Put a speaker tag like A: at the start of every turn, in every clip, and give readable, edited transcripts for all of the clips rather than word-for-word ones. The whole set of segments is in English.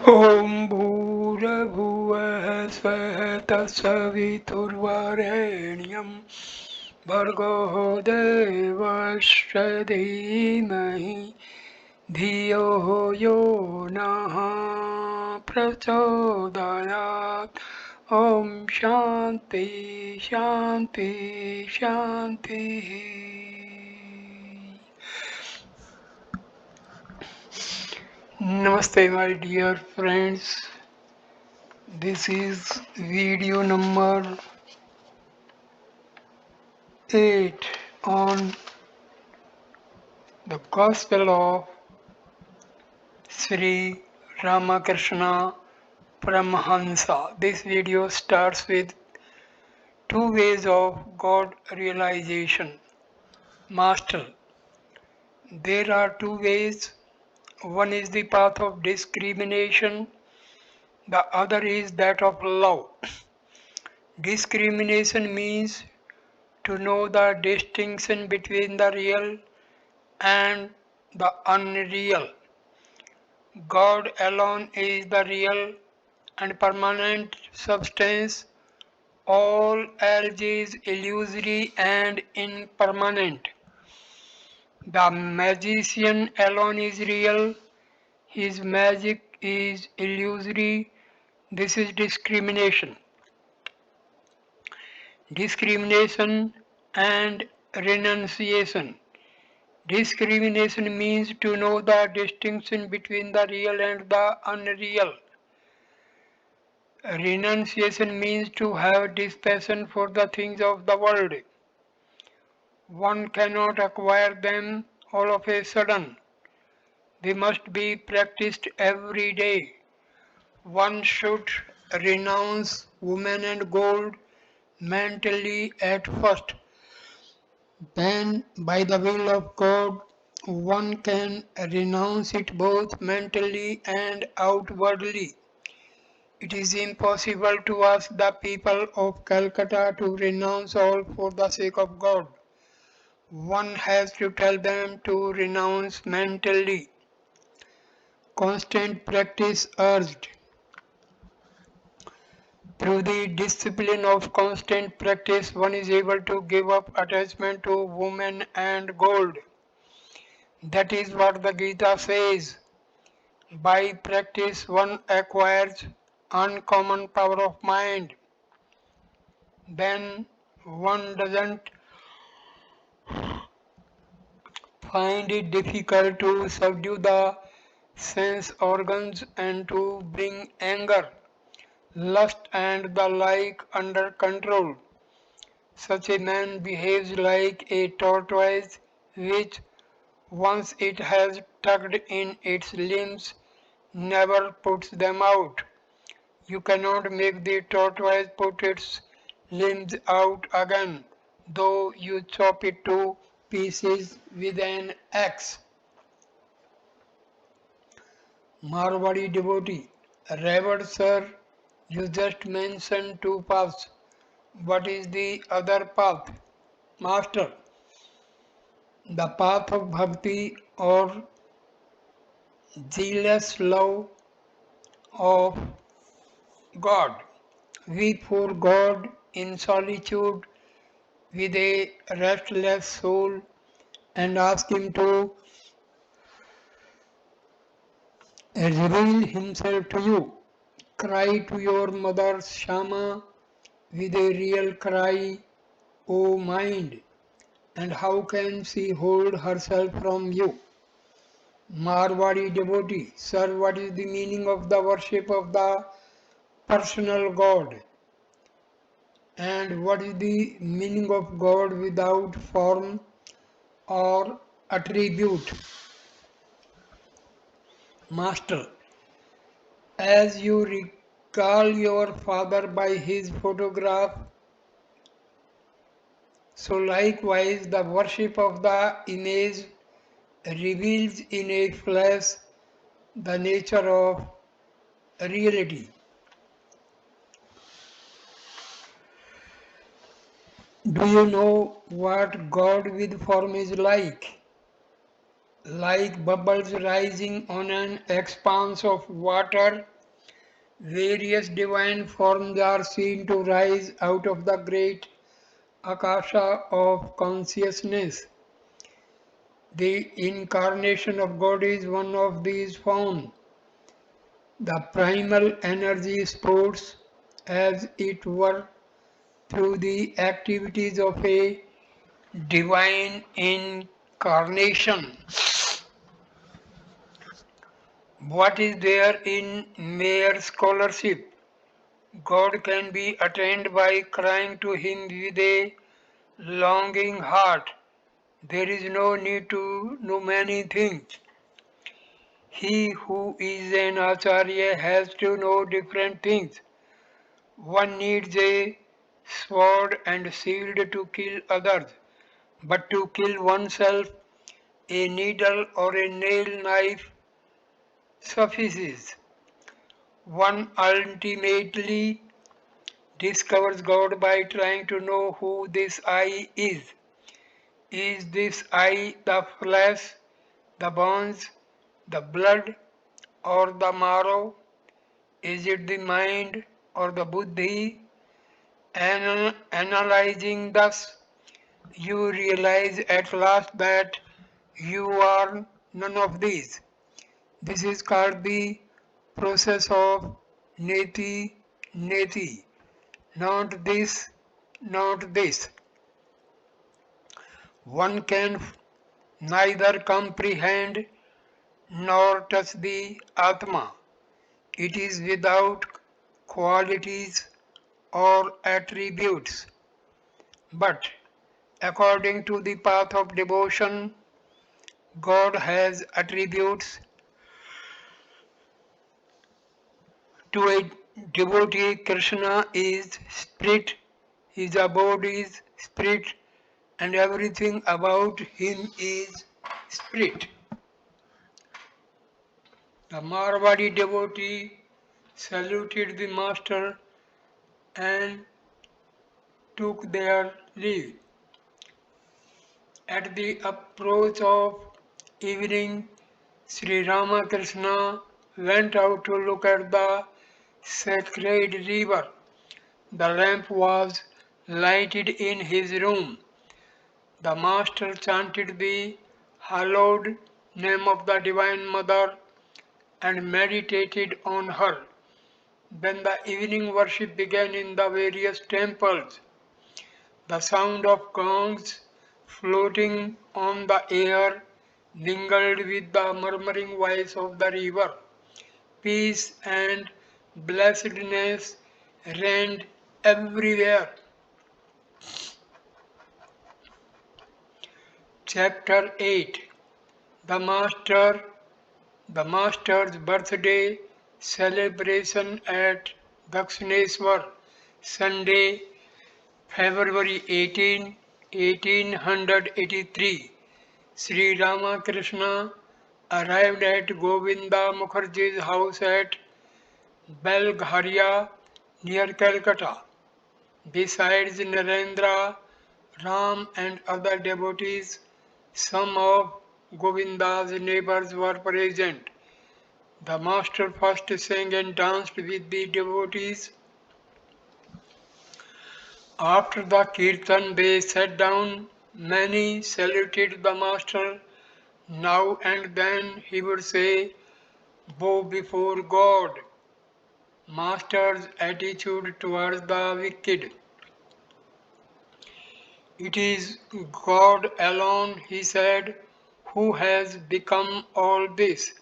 A: ॐ भूर्भुवः स्वः तत्सवितुर्वरेण्यं भर्गो देवस्य धीमहि धियो यो नः प्रचोदयात् ॐ शान्ति शान्ति शान्तिः. Namaste, my dear friends. This is video number 8 on the Gospel of Sri Ramakrishna Parmahamsa. This video starts with two ways of God realization. Master, there are two ways. One is the path of discrimination, the other is that of love. Discrimination means to know the distinction between the real and the unreal. God alone is the real and permanent substance. All else is illusory and impermanent. The magician alone is real. His magic is illusory. This is discrimination. Discrimination and renunciation. Discrimination means to know the distinction between the real and the unreal. Renunciation means to have dispassion for the things of the world. One cannot acquire them all of a sudden. They must be practiced every day. One should renounce women and gold mentally at first. Then, by the will of God, one can renounce it both mentally and outwardly. It is impossible to ask the people of Calcutta to renounce all for the sake of God. One has to tell them to renounce mentally. Constant practice urged. Through the discipline of constant practice, one is able to give up attachment to women and gold. That is what the Gita says. By practice, one acquires uncommon power of mind. Then one doesn't find it difficult to subdue the sense organs and to bring anger, lust, and the like under control. Such a man behaves like a tortoise which, once it has tugged in its limbs, never puts them out. You cannot make the tortoise put its limbs out again, though you chop it to pieces with an axe. Marwadi devotee, Revered sir, you just mentioned two paths. What is the other path? Master, the path of bhakti or zealous love of God. Weep for God in solitude with a restless soul and ask Him to reveal Himself to you. Cry to your mother Shama with a real cry, O mind, and how can she hold herself from you? Marwadi devotee, sir, what is the meaning of the worship of the personal God? And what is the meaning of God without form or attribute? Master, as you recall your father by his photograph, so likewise the worship of the image reveals in a flash the nature of reality. Do you know what God with form is like? Like bubbles rising on an expanse of water Various divine forms are seen to rise out of the great akasha of consciousness. The incarnation of God is one of these forms. The primal energy sports, as it were, through the activities of a divine incarnation. What is there in mere scholarship? God can be attained by crying to Him with a longing heart. There is no need to know many things. He who is an acharya has to know different things. One needs a sword and shield to kill others, but to kill oneself, a needle or a nail knife suffices. One ultimately discovers God by trying to know who this I is. Is this I the flesh, the bones, the blood, or the marrow? Is it the mind or the buddhi? Analyzing thus, you realize at last that you are none of these. This is called the process of neti neti. Not this, not this. One can neither comprehend nor touch the Atma. It is without qualities or attributes. But according to the path of devotion, God has attributes. To a devotee, Krishna is spirit, his abode is spirit, and everything about him is spirit. The Marwadi devotee saluted the master and took their leave. At the approach of evening, Sri Ramakrishna went out to look at the sacred river. The lamp was lighted in his room. The master chanted the hallowed name of the Divine Mother and meditated on her. Then the evening worship began in the various temples. The sound of gongs floating on the air mingled with the murmuring voice of the river. Peace and blessedness reigned everywhere. Chapter 8. The Master The Master's birthday celebration at Dakshineswar, Sunday, February 18, 1883. Sri Ramakrishna arrived at Govinda Mukherjee's house at Belgharia near Calcutta. Besides Narendra, Ram and other devotees, some of Govinda's neighbors were present. The master first sang and danced with the devotees. After the kirtan they sat down. Many saluted the master. Now and then he would say, "Bow before God." Master's attitude towards the wicked. It is God alone, he said, who has become all this.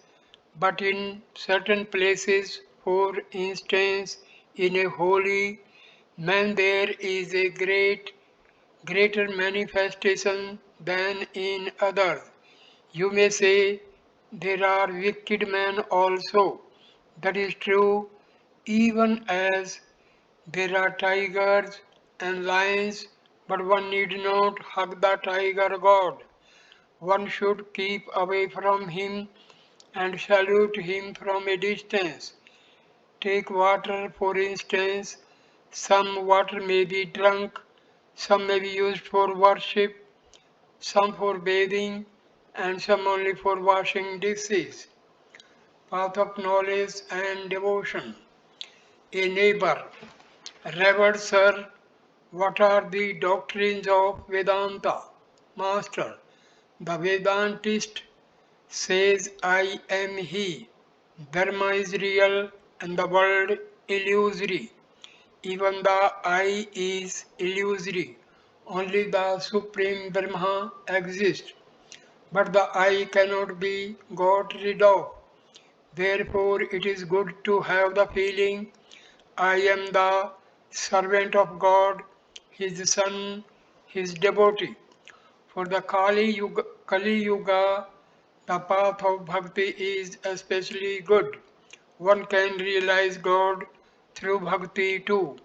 A: But in certain places, for instance, in a holy man, there is a greater manifestation than in others. You may say, there are wicked men also. That is true, even as there are tigers and lions, but one need not hug the tiger god. One should keep away from him and salute him from a distance. Take water for instance. Some water may be drunk, some may be used for worship, some for bathing, and some only for washing dishes. Path of knowledge and devotion. A neighbor. Revered sir, what are the doctrines of Vedanta? Master. The Vedantist says I am he. Dharma is real and the world illusory. Even the I is illusory. Only the Supreme Brahma exists. But the I cannot be got rid of. Therefore, it is good to have the feeling I am the servant of God, His son, His devotee. For the Kali Yuga, the path of bhakti is especially good. One can realize God through bhakti too.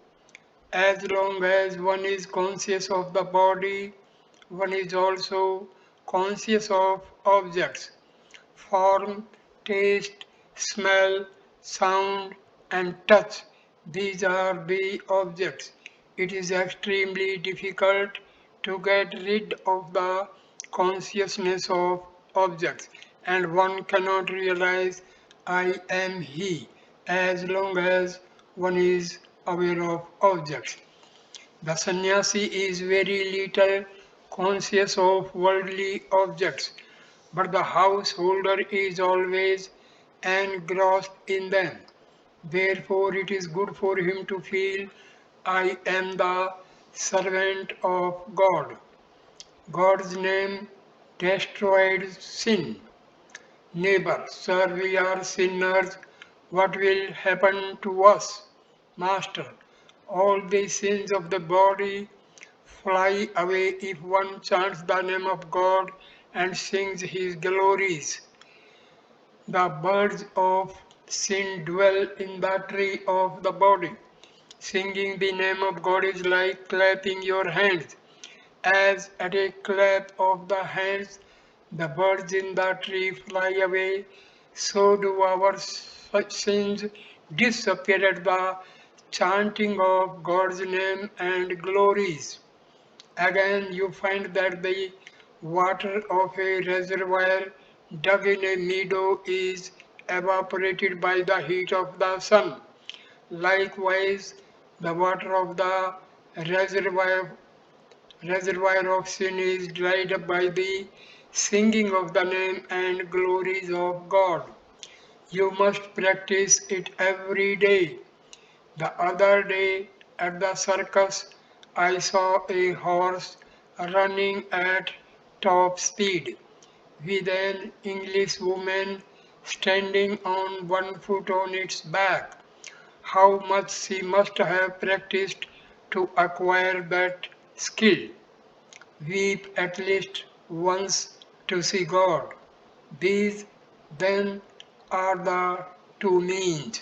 A: As long as one is conscious of the body, one is also conscious of objects. Form, taste, smell, sound, and touch. These are the objects. It is extremely difficult to get rid of the consciousness of objects, and one cannot realize I am He as long as one is aware of objects. The sannyasi is very little conscious of worldly objects, but the householder is always engrossed in them. Therefore, it is good for him to feel, I am the servant of God. God's name destroyed sin. Neighbor, sir, we are sinners. What will happen to us? Master, all the sins of the body fly away if one chants the name of God and sings his glories. The birds of sin dwell in the tree of the body. Singing the name of God is like clapping your hands. As at a clap of the hands the birds in the tree fly away, so do our sins disappear at the chanting of God's name and glories. Again, you find that the water of a reservoir dug in a meadow is evaporated by the heat of the sun. Likewise, the water of the reservoir, reservoir of sin is dried up by the singing of the name and glories of God. You must practice it every day. The other day at the circus, I saw a horse running at top speed with an English woman standing on one foot on its back. How much she must have practiced to acquire that skill. Weep at least once to see God. These then are the two means: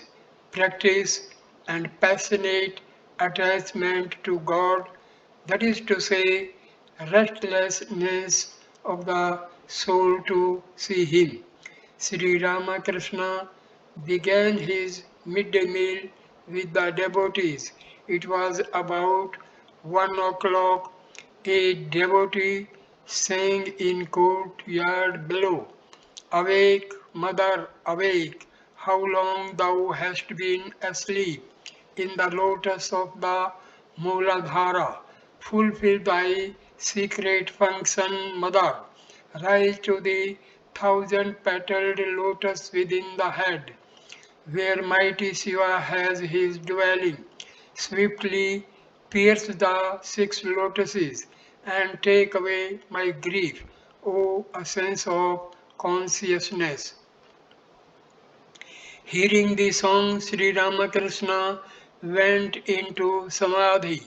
A: practice and passionate attachment to God, that is to say, restlessness of the soul to see Him. Sri Ramakrishna began his midday meal with the devotees. It was about 1 o'clock. A devotee sang in courtyard below, awake, mother, awake, how long thou hast been asleep in the lotus of the Muladhara. Fulfill thy secret function, mother. Rise to the thousand-petaled lotus within the head, where mighty Shiva has his dwelling. Swiftly pierce the 6 lotuses and take away my grief, O a sense of consciousness. Hearing the song, Sri Ramakrishna went into Samadhi.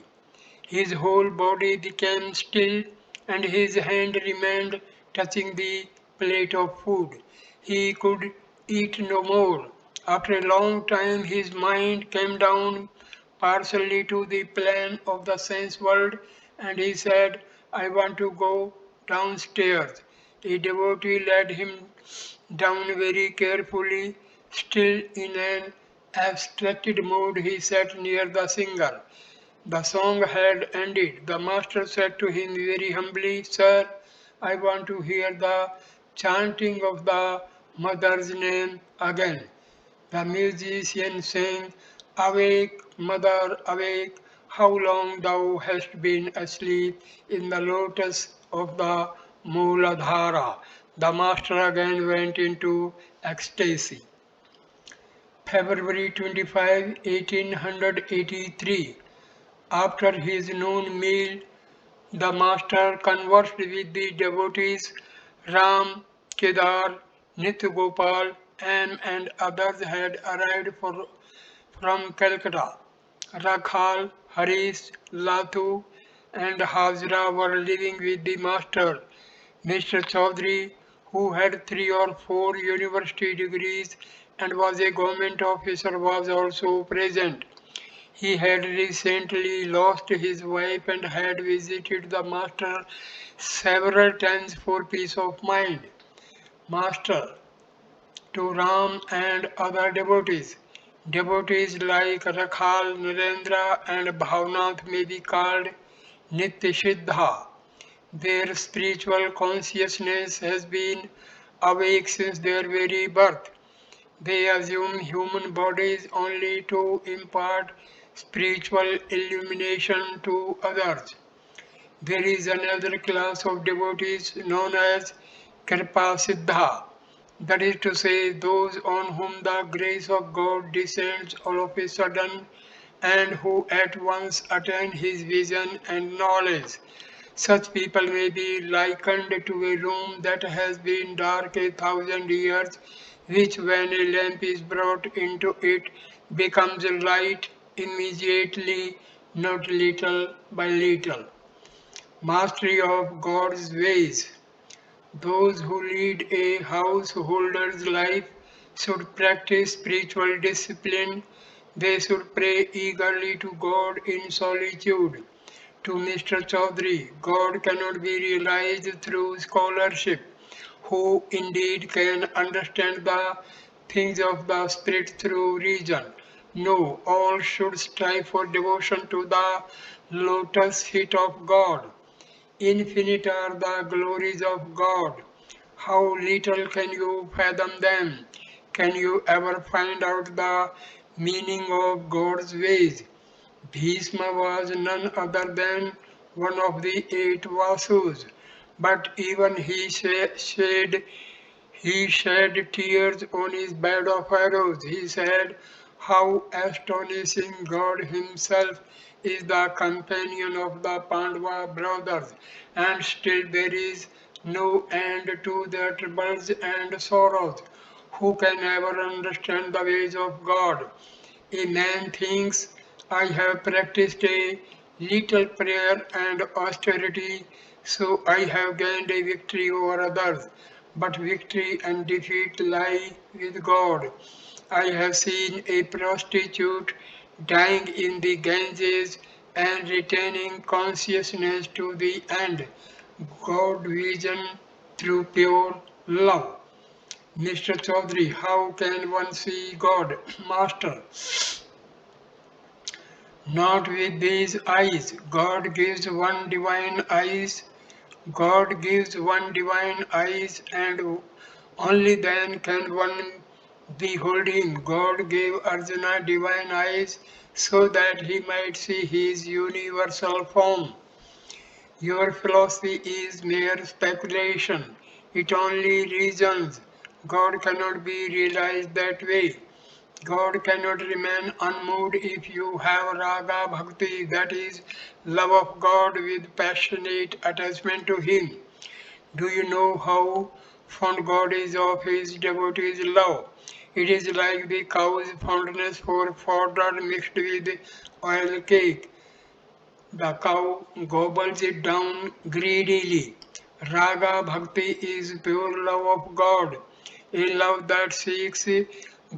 A: His whole body became still and his hand remained touching the plate of food. He could eat no more. After a long time, his mind came down partially to the plane of the sense world and he said, I want to go downstairs. A devotee led him down very carefully. Still in an abstracted mood, he sat near the singer. The song had ended. The master said to him very humbly, Sir, I want to hear the chanting of the mother's name again. The musician sang, Awake, mother, awake, how long thou hast been asleep in the lotus of the Mooladhara. The master again went into ecstasy. February 25, 1883. After his noon meal, the master conversed with the devotees. Ram, Kedar, Nithgopal, and others had arrived from Calcutta. Rakhal, Harish, Latu, and Hazra were living with the master. Mr. Chaudhry, who had 3 or 4 university degrees and was a government officer, was also present. He had recently lost his wife and had visited the master several times for peace of mind. Master, to Ram and other devotees. Devotees like Rakhal, Narendra, and Bhavnath may be called Nitya. Their spiritual consciousness has been awake since their very birth. They assume human bodies only to impart spiritual illumination to others. There is another class of devotees known as Kripa Siddha, that is to say, those on whom the grace of God descends all of a sudden and who at once attain His vision and knowledge. Such people may be likened to a room that has been dark 1,000 years, which when a lamp is brought into it becomes light immediately, not little by little. Mastery of God's ways. Those who lead a householder's life should practice spiritual discipline. They should pray eagerly to God in solitude. To Mr. Chaudhry, God cannot be realized through scholarship. Who indeed can understand the things of the Spirit through reason? No, all should strive for devotion to the lotus feet of God. Infinite are the glories of God. How little can you fathom them? Can you ever find out the meaning of God's ways? Bhishma was none other than one of the 8 Vasus, but even he shed tears on his bed of arrows. He said, "How astonishing God Himself is the companion of the Pandava brothers, and still there is no end to their troubles and sorrows. Who can ever understand the ways of God? A man thinks, I have practiced a little prayer and austerity, so I have gained a victory over others. But victory and defeat lie with God. I have seen a prostitute dying in the Ganges and retaining consciousness to the end. God vision through pure love. Mr. Chaudhry, how can one see God? Master, not with these eyes. God gives one divine eyes, and only then can one behold him. God gave Arjuna divine eyes so that he might see his universal form. Your philosophy is mere speculation. It only reasons. God cannot be realized that way. God cannot remain unmoved if you have raga bhakti, that is, love of God with passionate attachment to Him. Do you know how fond God is of His devotees' love? It is like the cow's fondness for fodder mixed with oil cake. The cow gobbles it down greedily. Raga Bhakti is pure love of God, a love that seeks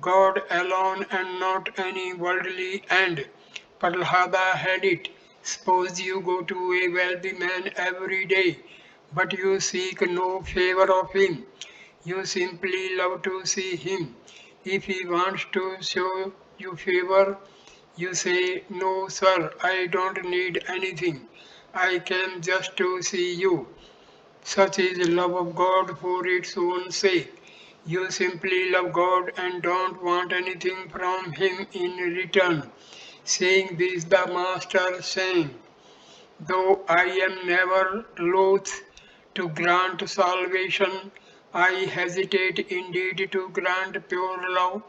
A: God alone and not any worldly end. Prahlada had it. Suppose you go to a wealthy man every day, but you seek no favor of him. You simply love to see him. If he wants to show you favor, you say, "No, sir, I don't need anything. I came just to see you." Such is love of God for its own sake. You simply love God and don't want anything from Him in return. Saying this, the Master saying, though I am never loath to grant salvation, I hesitate indeed to grant pure love.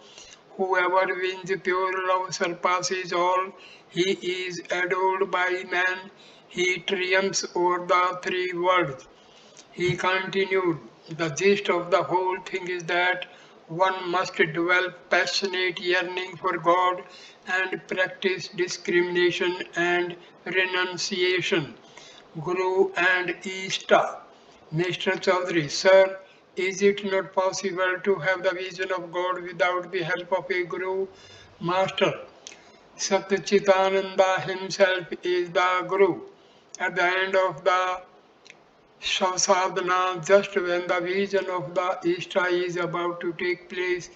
A: Whoever wins pure love surpasses all. He is adored by man. He triumphs over the three worlds. He continued, the gist of the whole thing is that one must develop passionate yearning for God and practice discrimination and renunciation. Guru and Ishta. Mr. Chaudhary, sir, is it not possible to have the vision of God without the help of a Guru? Master, Satchitananda himself is the Guru. At the end of the sadhana, just when the vision of the Ishta is about to take place,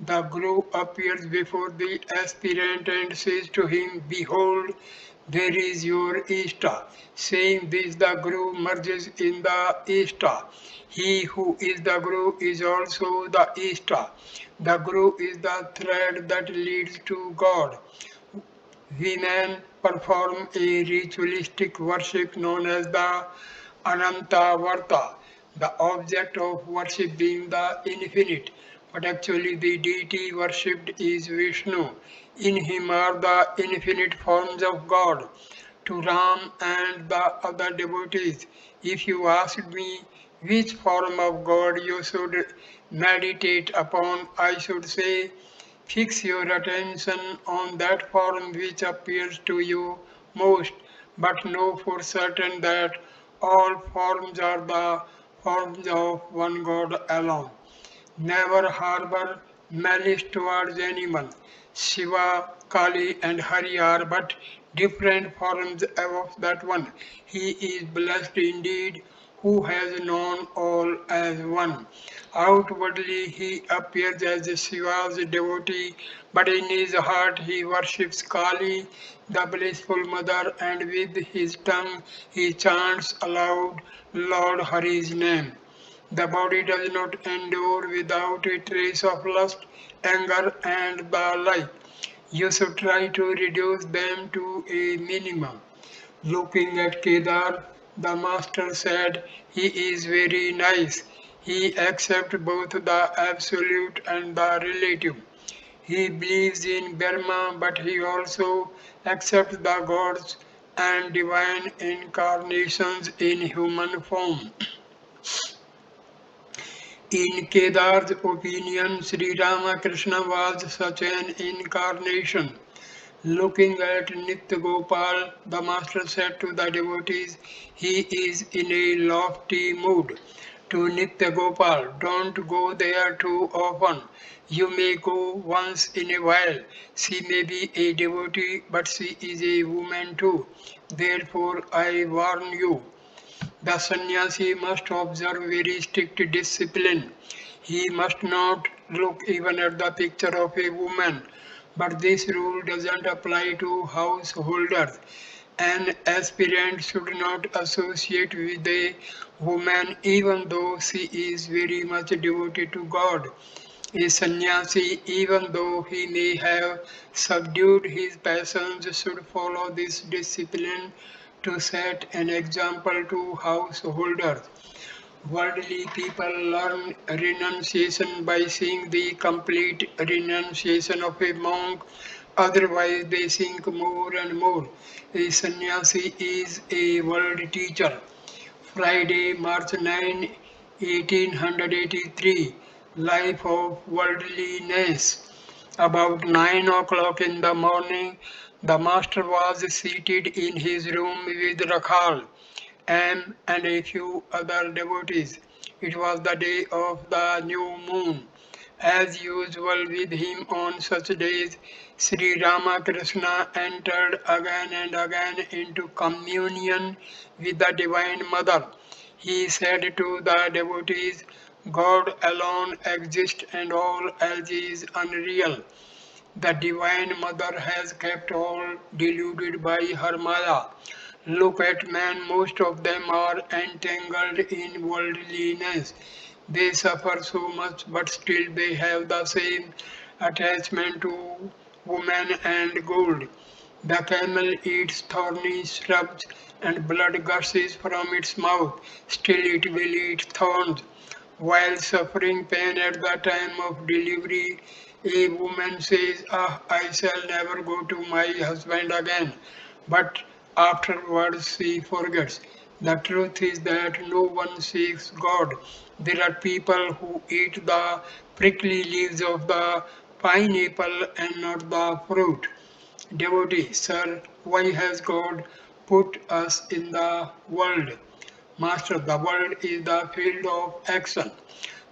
A: the Guru appears before the aspirant and says to him, behold, there is your Ishta. Saying this, the Guru merges in the Ishta. He who is the Guru is also the Ishta. The Guru is the thread that leads to God. Women perform a ritualistic worship known as the Ananta Varta, the object of worship being the infinite, but actually the deity worshipped is Vishnu. In him are the infinite forms of God. To Ram and the other devotees, if you asked me which form of God you should meditate upon, I should say fix your attention on that form which appeals to you most, but know for certain that all forms are the forms of one God alone. Never harbor malice towards anyone. Shiva, Kali, and Hari are but different forms of that one. He is blessed indeed who has known all as one. Outwardly he appears as Shiva's devotee, but in his heart he worships Kali, the blissful mother, and with his tongue he chants aloud Lord Hari's name. The body does not endure without a trace of lust, anger, and the like. You should try to reduce them to a minimum. Looking at Kedar, the master said, he is very nice. He accepts both the absolute and the relative. He believes in Brahma, but he also accepts the gods and divine incarnations in human form. In Kedar's opinion, Sri Ramakrishna was such an incarnation. Looking at Nitya Gopal, the master said to the devotees, he is in a lofty mood. To Nitya Gopal, don't go there too often. You may go once in a while. She may be a devotee, but she is a woman too. Therefore, I warn you. The sannyasi must observe very strict discipline. He must not look even at the picture of a woman. But this rule doesn't apply to householders. An aspirant should not associate with a woman even though she is very much devoted to God. A sannyasi, even though he may have subdued his passions, should follow this discipline to set an example to householders. Worldly people learn renunciation by seeing the complete renunciation of a monk, otherwise, they sink more and more. A sannyasi is a world teacher. Friday, March 9, 1883, Life of Worldliness. About 9 o'clock in the morning, the master was seated in his room with Rakhal, M, and a few other devotees. It was the day of the new moon. As usual with him on such days, Sri Ramakrishna entered again and again into communion with the Divine Mother. He said to the devotees, God alone exists and all else is unreal. The Divine Mother has kept all deluded by her Maya. Look at men, most of them are entangled in worldliness. They suffer so much, but still they have the same attachment to woman and gold. The camel eats thorny shrubs and blood gushes from its mouth, still it will eat thorns. While suffering pain at the time of delivery, a woman says, "Ah, I shall never go to my husband again." But afterwards she forgets. The truth is that no one seeks God. There are people who eat the prickly leaves of the pineapple and not the fruit. Devotee, sir, why has God put us in the world? Master, the world is the field of action.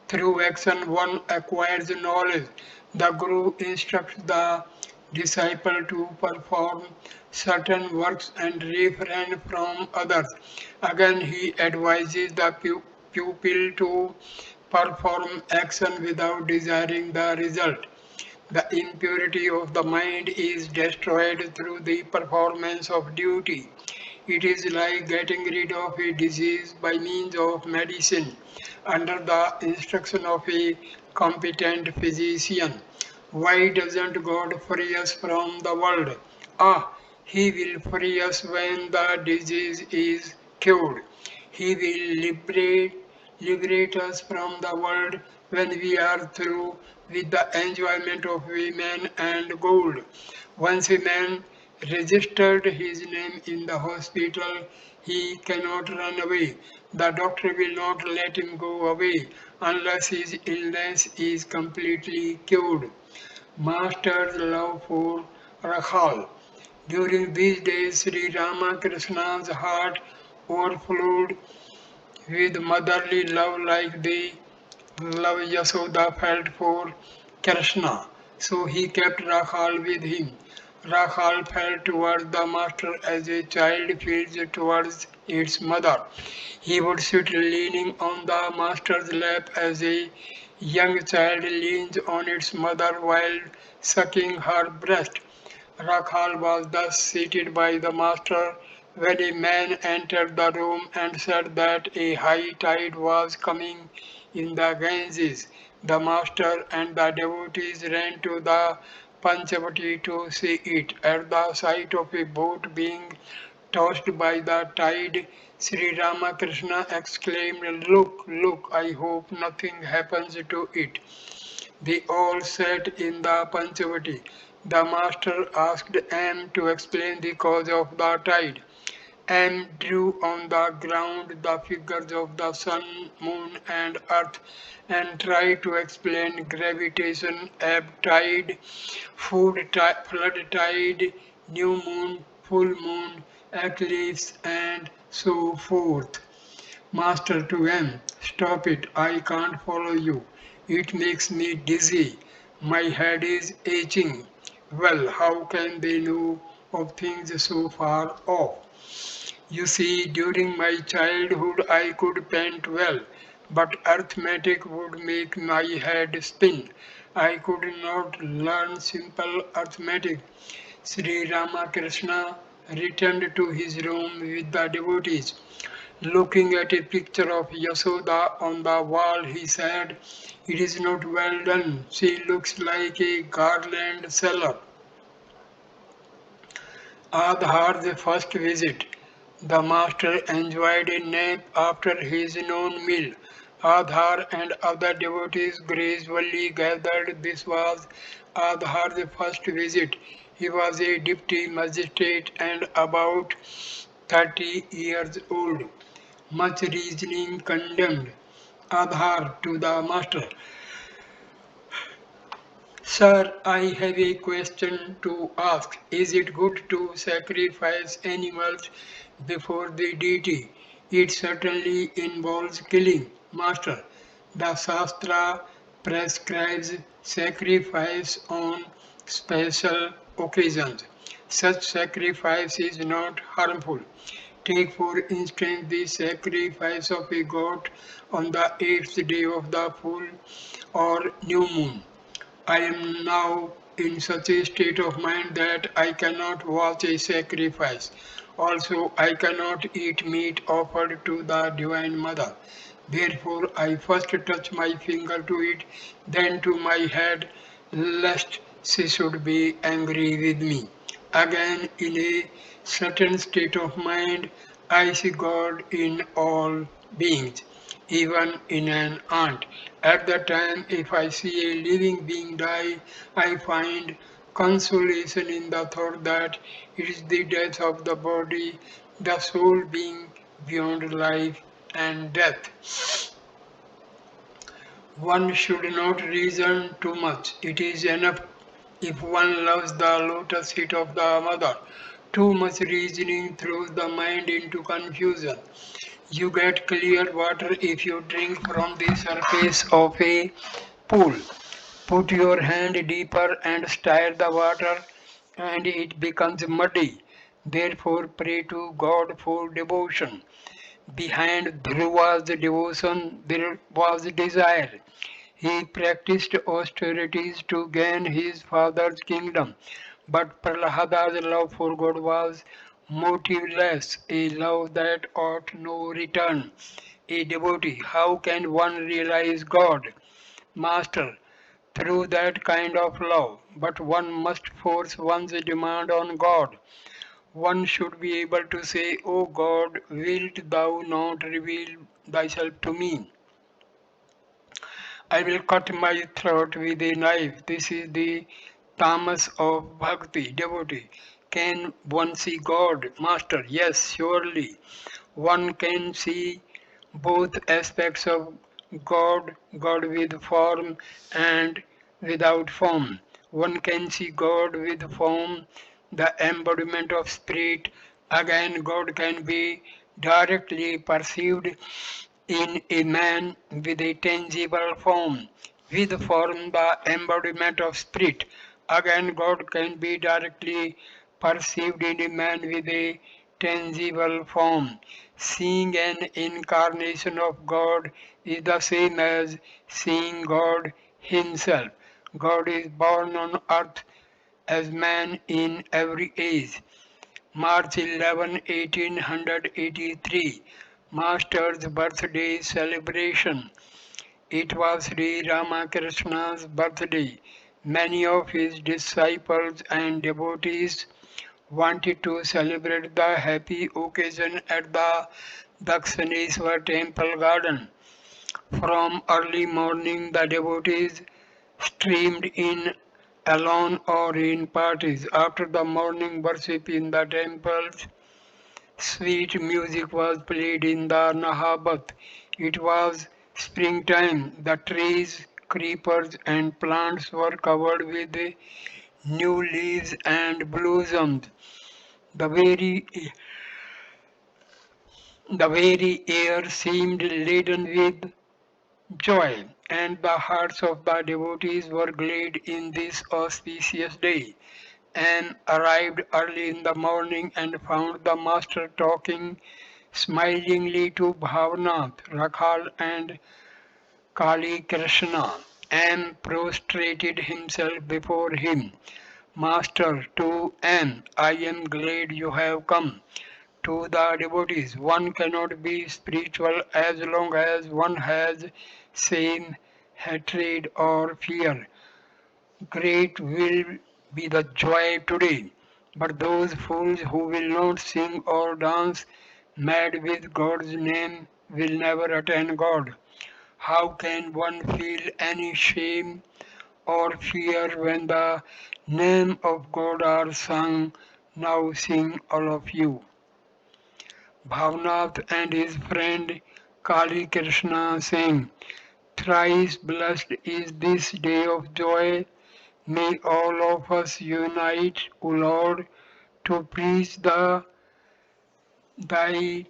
A: Through action, one acquires knowledge. The Guru instructs the disciple to perform certain works and refrain from others. Again, he advises the pupil to perform action without desiring the result. The impurity of the mind is destroyed through the performance of duty. It is like getting rid of a disease by means of medicine under the instruction of a competent physician. Why doesn't God free us from the world? Ah, He will free us when the disease is cured. He will liberate us from the world when we are through with the enjoyment of women and gold. Once a man registered his name in the hospital, he cannot run away. The doctor will not let him go away unless his illness is completely cured. Master's love for Rakhal. During these days, Sri Ramakrishna's heart overflowed with motherly love like the love Yasoda felt for Krishna. So he kept Rakhal with him. Rakhal felt towards the master as a child feels towards its mother. He would sit leaning on the master's lap as a young child leans on its mother while sucking her breast. Rakhal was thus seated by the master when a man entered the room and said that a high tide was coming in the Ganges. The master and the devotees ran to the Panchavati to see it. At the sight of a boat being tossed by the tide, Sri Ramakrishna exclaimed, "Look, look, I hope nothing happens to it." They all sat in the Panchavati. The master asked M to explain the cause of the tide. M drew on the ground the figures of the sun, moon, and earth and tried to explain gravitation, ebb tide, flood tide, new moon, full moon, eclipse, and so forth. Master to M, stop it, I can't follow you. It makes me dizzy. My head is aching. Well, how can they know of things so far off? You see, during my childhood I could paint well, but arithmetic would make my head spin. I could not learn simple arithmetic. Sri Ramakrishna returned to his room with the devotees. Looking at a picture of Yasoda on the wall, he said, "It is not well done. She looks like a garland seller." Adhar's first visit. The master enjoyed a nap after his noon meal. Adhar and other devotees gradually gathered. This was Adhar's first visit. He was a deputy magistrate and about 30 years old. Much reasoning condemned Adhar to the master. Sir, I have a question to ask. Is it good to sacrifice animals before the deity? It certainly involves killing. Master, the Shastra prescribes sacrifice on special occasions. Such sacrifice is not harmful. Take for instance the sacrifice of a goat on the eighth day of the full or new moon. I am now in such a state of mind that I cannot watch a sacrifice. Also, I cannot eat meat offered to the Divine Mother. Therefore I first touch my finger to it, then to my head, lest she should be angry with me. Again, in a certain state of mind, I see God in all beings, even in an ant. At that time, if I see a living being die, I find consolation in the thought that it is the death of the body, the soul being beyond life and death. One should not reason too much. It is enough if one loves the lotus feet of the mother. Too much reasoning throws the mind into confusion. You get clear water if you drink from the surface of a pool. Put your hand deeper and stir the water, and it becomes muddy. Therefore, pray to God for devotion. Behind Dhruva's devotion, there was desire. He practiced austerities to gain his father's kingdom, but Prahlada's love for God was motiveless, a love that ought no return. A devotee, how can one realize God? Master, through that kind of love, but one must force one's demand on God. One should be able to say, O God, wilt thou not reveal thyself to me? I will cut my throat with a knife. This is the tamas of bhakti, devotee. Can one see God, Master? Yes, surely. One can see both aspects of God, God with form and without form. One can see God with form, the embodiment of spirit. Again, God can be directly perceived in a man with a tangible form, with form the embodiment of spirit. Again, God can be directly perceived in a man with a tangible form. Seeing an incarnation of God is the same as seeing God Himself. God is born on earth as man in every age. March 11, 1883, Master's birthday celebration. It was Sri Ramakrishna's birthday. Many of his disciples and devotees wanted to celebrate the happy occasion at the Dakshineswar temple garden. From early morning, the devotees streamed in alone or in parties. After the morning worship in the temples, sweet music was played in the Nahabat. It was springtime. The trees, creepers, and plants were covered with new leaves and blossoms. The very, the very air seemed laden with joy, and the hearts of the devotees were glad in this auspicious day. Anne arrived early in the morning and found the master talking smilingly to Bhavanath, Rakhal, and Kali Krishna. Anne prostrated himself before him. Master, to Anne, I am glad you have come. To the devotees, one cannot be spiritual as long as one has shame, hatred, or fear. Great will be the joy today. But those fools who will not sing or dance mad with God's name will never attain God. How can one feel any shame or fear when the name of God are sung? Now sing all of you. Bhavnath and his friend Kali Krishna sang, thrice blessed is this day of joy. May all of us unite, O Lord, to preach thy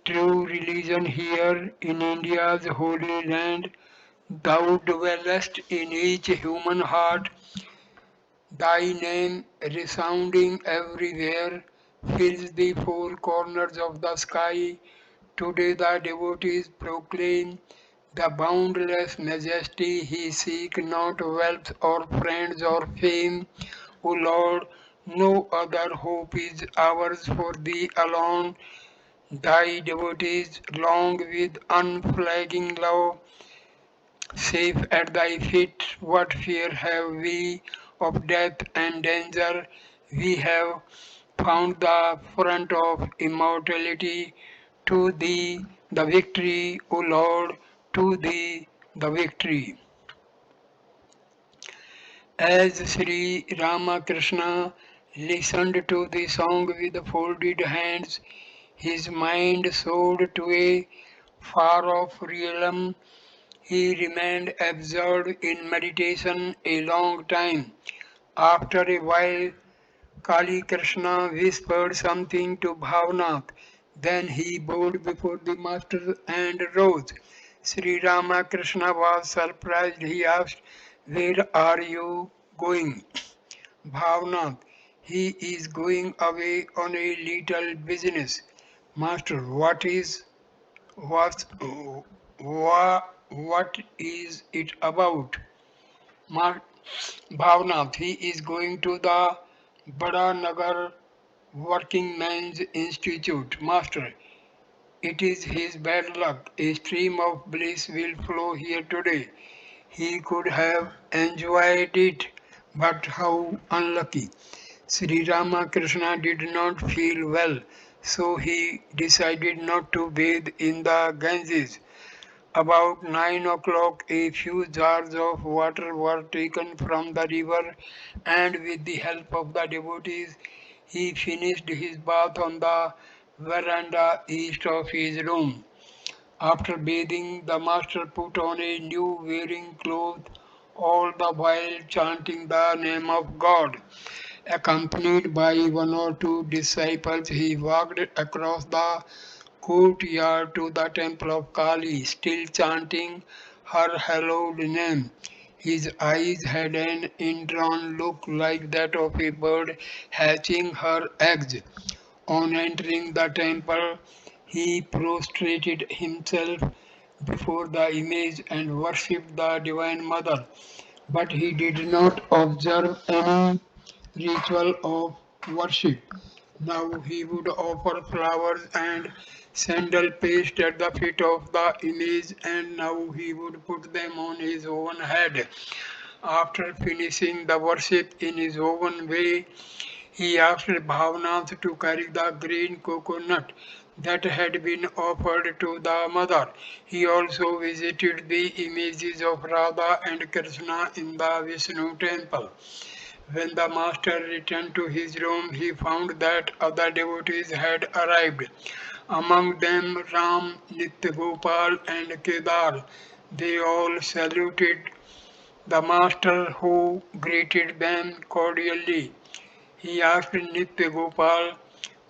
A: true religion here in India's holy land. Thou dwellest in each human heart, thy name resounding everywhere fills the four corners of the sky. Today the devotees proclaim the boundless majesty. He seek not wealth or friends or fame. O Lord, no other hope is ours for thee alone. Thy devotees long with unflagging love, safe at thy feet. What fear have we of death and danger? We have found the front of immortality. To thee the victory, O Lord, to thee the victory. As Sri Ramakrishna listened to the song with folded hands, his mind soared to a far off realm. He remained absorbed in meditation a long time. After a while, Kali Krishna whispered something to Bhavanath. Then he bowed before the master and rose. Sri Ramakrishna was surprised. He asked, "Where are you going?" Bhavanath, "He is going away on a little business." Master, what, what is it about? Ma- Bhavanath, he is going to the Bada Nagar Working Men's Institute. Master, it is his bad luck. A stream of bliss will flow here today. He could have enjoyed it, but how unlucky. Sri Ramakrishna did not feel well, so he decided not to bathe in the Ganges. About 9 o'clock, a few jars of water were taken from the river, and with the help of the devotees, he finished his bath on the veranda east of his room. After bathing, the master put on a new wearing cloth, all the while chanting the name of God. Accompanied by one or two disciples, he walked across the courtyard to the temple of Kali, still chanting her hallowed name. His eyes had an indrawn look like that of a bird hatching her eggs. On entering the temple, he prostrated himself before the image and worshipped the Divine Mother. But he did not observe any ritual of worship. Now he would offer flowers and sandal paste at the feet of the image, and now he would put them on his own head. After finishing the worship in his own way, he asked Bhavanath to carry the green coconut that had been offered to the mother. He also visited the images of Radha and Krishna in the Vishnu temple. When the master returned to his room, he found that other devotees had arrived. Among them Ram, Nityagopal, and Kedar. They all saluted the master, who greeted them cordially. He asked Nityagopal,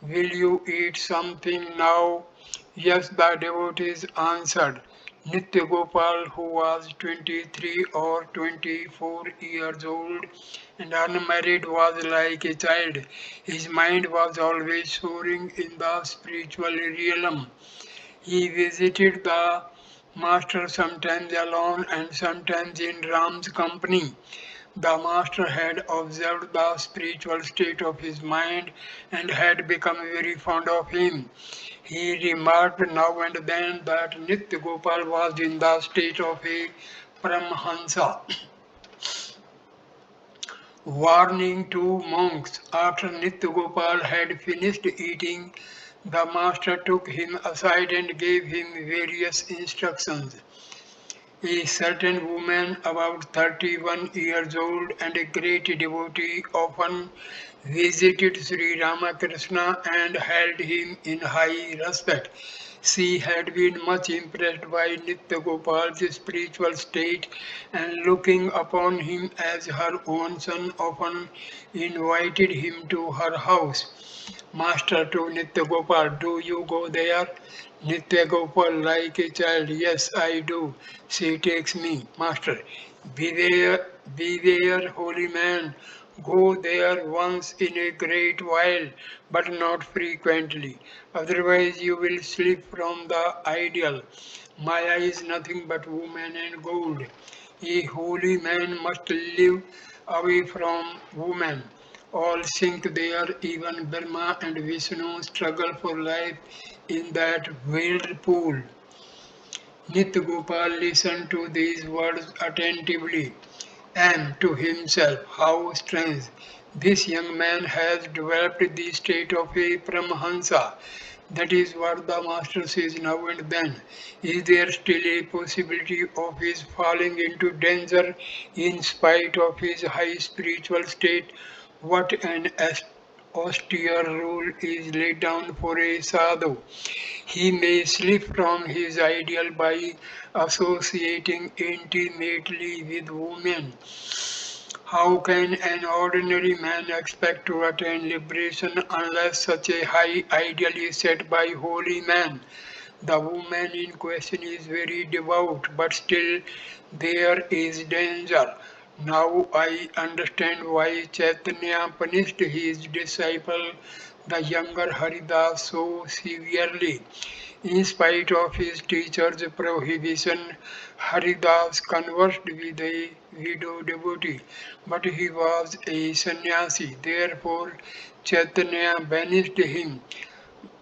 A: "Will you eat something now?" "Yes," the devotees answered. Nityagopal, who was 23 or 24 years old and unmarried, was like a child. His mind was always soaring in the spiritual realm. He visited the master sometimes alone and sometimes in Ram's company. The master had observed the spiritual state of his mind and had become very fond of him. He remarked now and then that Nitya Gopal was in the state of a Paramahamsa. Warning to monks. After Nitya Gopal had finished eating, the master took him aside and gave him various instructions. A certain woman about 31 years old and a great devotee often visited Sri Ramakrishna and held him in high respect. She had been much impressed by Nitya Gopal's spiritual state, and looking upon him as her own son, often invited him to her house. Master to Nitya Gopal, "Do you go there?" Nitya Gopal, like a child, "Yes, I do. She takes me." Master, beware, holy man. Go there once in a great while, but not frequently. Otherwise, you will slip from the ideal. Maya is nothing but woman and gold. A holy man must live away from woman. All sink there, even Brahma and Vishnu struggle for life in that whirlpool. Nitgopal listened to these words attentively and to himself, how strange! This young man has developed the state of a Paramahamsa. That is what the Master says now and then. Is there still a possibility of his falling into danger in spite of his high spiritual state? What an austere rule is laid down for a sadhu. He may slip from his ideal by associating intimately with women. How can an ordinary man expect to attain liberation unless such a high ideal is set by holy men? The woman in question is very devout, but still there is danger. Now I understand why Chaitanya punished his disciple, the younger Haridas, so severely. In spite of his teacher's prohibition, Haridas conversed with a widow devotee, but he was a sannyasi. Therefore, Chaitanya banished him.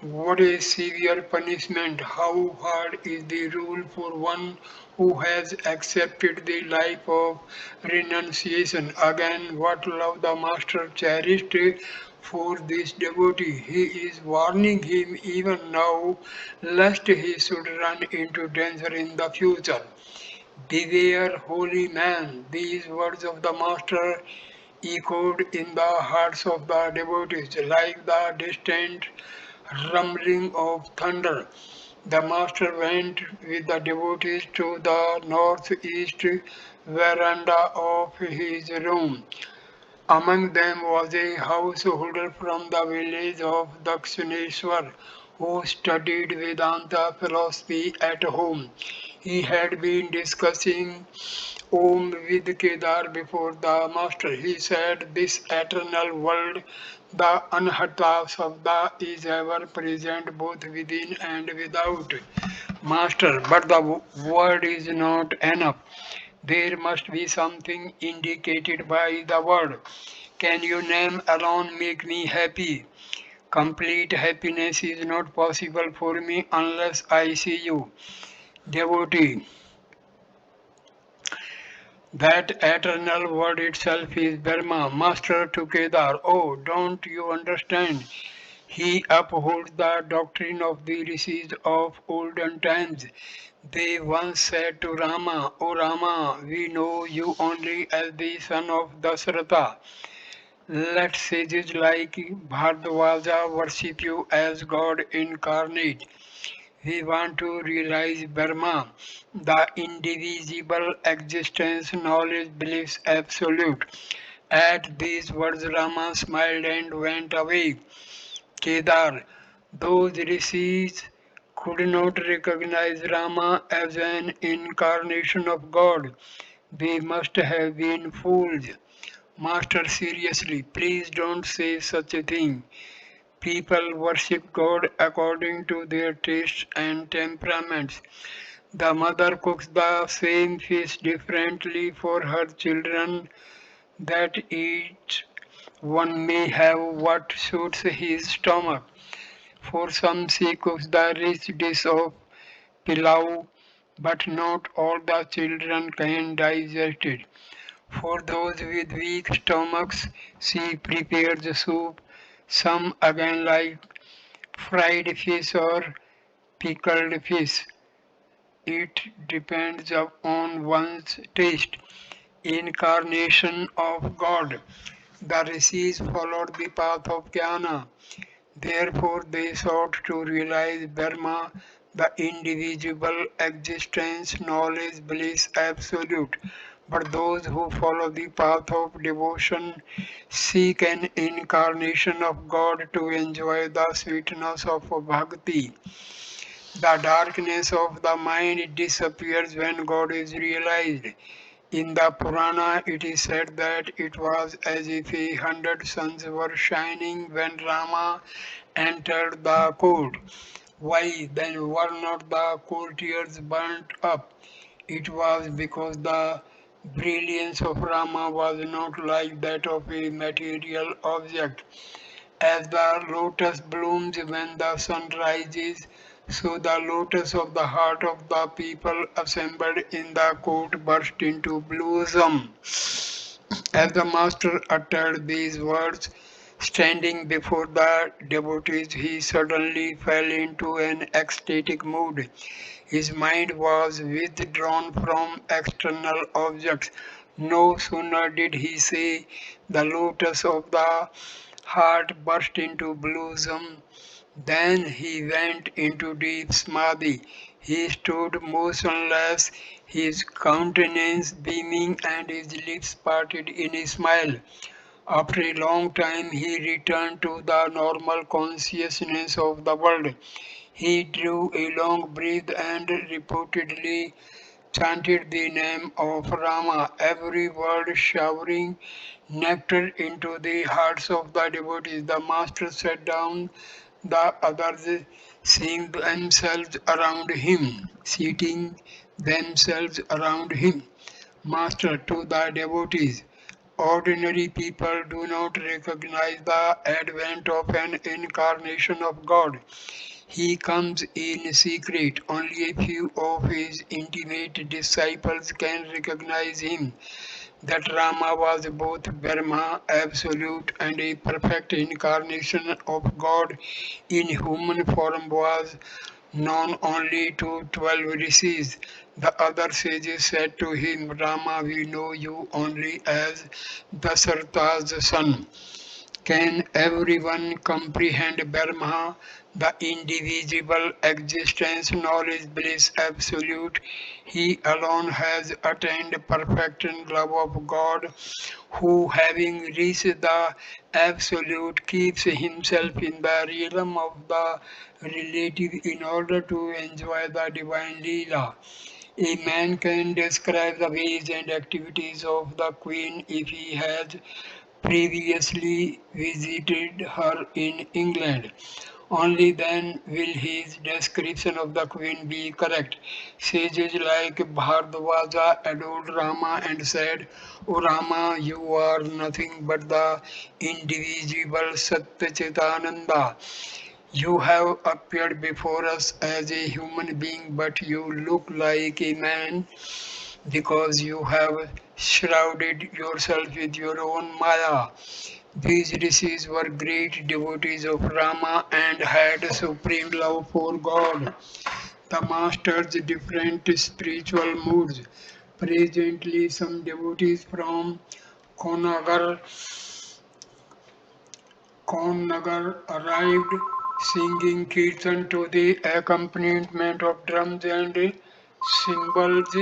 A: What a severe punishment! How hard is the rule for one who has accepted the life of renunciation. Again, what love the Master cherished for this devotee. He is warning him even now lest he should run into danger in the future. Beware, holy man. These words of the Master echoed in the hearts of the devotees like the distant rumbling of thunder. The Master went with the devotees to the northeast veranda of his room. Among them was a householder from the village of Dakshineshwar who studied Vedanta philosophy at home. He had been discussing Om with Kedar before the Master. He said, this eternal world, the Anhata Sabda, is ever present both within and without. Master, but the word is not enough. There must be something indicated by the word. Can your name alone make me happy? Complete happiness is not possible for me unless I see you. Devotee, that eternal word itself is Brahma, master to Kedar. Oh, don't you understand? He upholds the doctrine of the rishis of olden times. They once said to Rama, O Rama, we know you only as the son of Dasratha. Let sages like Bhardwaja worship you as God incarnate. We want to realize Brahma, the indivisible existence, knowledge, beliefs, absolute. At these words, Rama smiled and went away. Kedar, those rishis could not recognize Rama as an incarnation of God. They must have been fools. Master, seriously, please don't say such a thing. People worship God according to their tastes and temperaments. The mother cooks the same fish differently for her children that each one may have what suits his stomach. For some she cooks the rich dish of pilau, but not all the children can digest it. For those with weak stomachs, she prepares soup. Some again like fried fish or pickled fish. It depends on one's taste. Incarnation of God. The rishis followed the path of jnana. Therefore, they sought to realize Brahma, the indivisible existence, knowledge, bliss, absolute. But those who follow the path of devotion seek an incarnation of God to enjoy the sweetness of bhakti. The darkness of the mind disappears when God is realized. In the Purana, it is said that it was as if 100 suns were shining when Rama entered the court. Why then were not the courtiers burnt up? It was because the brilliance of Rama was not like that of a material object. As the lotus blooms when the sun rises, so the lotus of the heart of the people assembled in the court burst into blossom. As the master uttered these words, standing before the devotees, he suddenly fell into an ecstatic mood. His mind was withdrawn from external objects. No sooner did he say, "The lotus of the heart burst into blossom," than he went into deep samadhi. He stood motionless, his countenance beaming and his lips parted in a smile. After a long time, he returned to the normal consciousness of the world. He drew a long breath and repeatedly chanted the name of Rama, every word showering nectar into the hearts of the devotees. The master sat down, the others seating themselves around him. Master to the devotees. Ordinary people do not recognize the advent of an incarnation of God. He comes in secret. Only a few of his intimate disciples can recognize him. That Rama was both Brahma, absolute, and a perfect incarnation of God in human form was known only to 12 rishis. The other sages said to him, "Rama, we know you only as Dasartha's son." Can everyone comprehend Brahma, the indivisible existence, knowledge, bliss, absolute? He alone has attained perfection, love of God, who having reached the absolute keeps himself in the realm of the relative in order to enjoy the divine Leela. A man can describe the ways and activities of the queen if he has previously visited her in England. Only then will his description of the queen be correct. Sages like Bhardwaja adored Rama and said, "O Rama, you are nothing but the indivisible Satchitananda. You have appeared before us as a human being, but you look like a man because you have shrouded yourself with your own Maya." These rishis were great devotees of Rama and had supreme love for God. The master's different spiritual moods. Presently, some devotees from Konagar, Konnagar arrived singing kirtan to the accompaniment of drums and cymbals,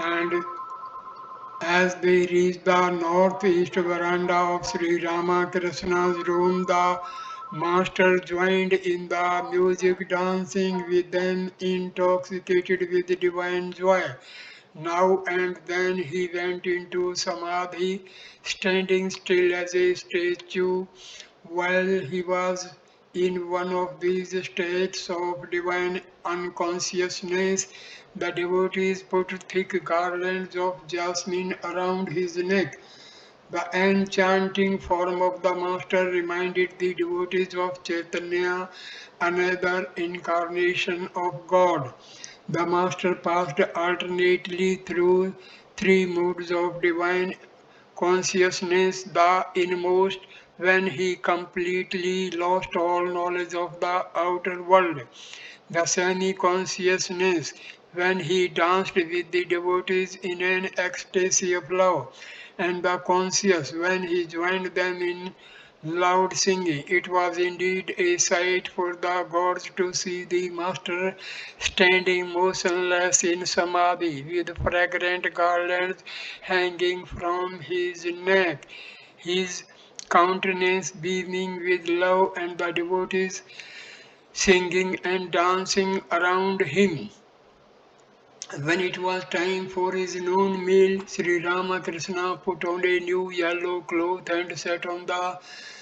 A: and as they reached the northeast veranda of Sri Ramakrishna's room, the master joined in the music, dancing with them, intoxicated with divine joy. Now and then he went into samadhi, standing still as a statue. While he was in one of these states of divine unconsciousness, the devotees put thick garlands of jasmine around his neck. The enchanting form of the Master reminded the devotees of Chaitanya, another incarnation of God. The Master passed alternately through three moods of divine consciousness, the inmost, when he completely lost all knowledge of the outer world; the semi consciousness, when he danced with the devotees in an ecstasy of love; and the conscious, when he joined them in loud singing. It was indeed a sight for the gods to see the Master standing motionless in samadhi, with fragrant garlands hanging from his neck, his countenance beaming with love, and the devotees singing and dancing around him. When it was time for his noon meal, Sri Ramakrishna put on a new yellow cloth and sat on the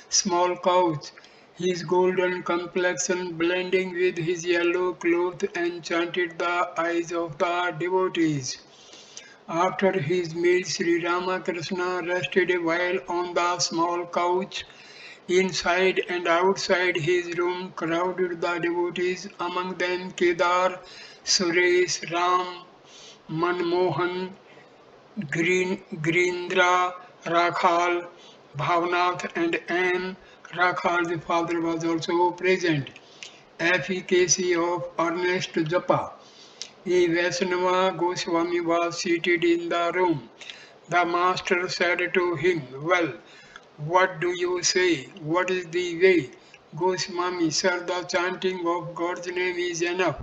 A: small couch. His golden complexion blending with his yellow cloth enchanted the eyes of the devotees. After his meal, Sri Ramakrishna rested a while on the small couch. Inside and outside his room crowded the devotees, among them Kedar, Suresh, Ram, Manmohan, Grindra, Rakhal, Bhavnath, and M. Rakhal, the father, was also present. Efficacy of earnest japa. A Vaishnava Goswami was seated in the room. The master said to him, "Well, what do you say? What is the way?" Goswami, "Sir, the chanting of God's name is enough.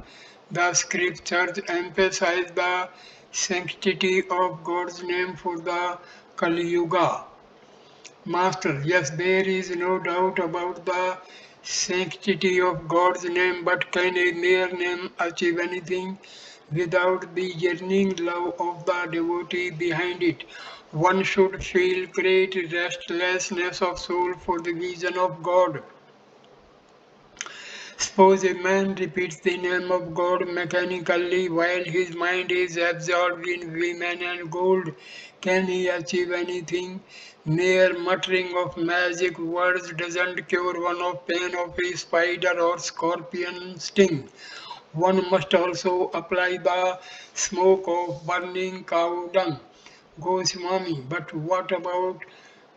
A: The scriptures emphasize the sanctity of God's name for the Kali Yuga." Master, yes, there is no doubt about the sanctity of God's name, but can a mere name achieve anything without the yearning love of the devotee behind it? One should feel great restlessness of soul for the vision of God. Suppose a man repeats the name of God mechanically while his mind is absorbed in women and gold. Can he achieve anything? Mere muttering of magic words doesn't cure one of pain of a spider or scorpion sting. One must also apply the smoke of burning cow dung. Goswami, but what about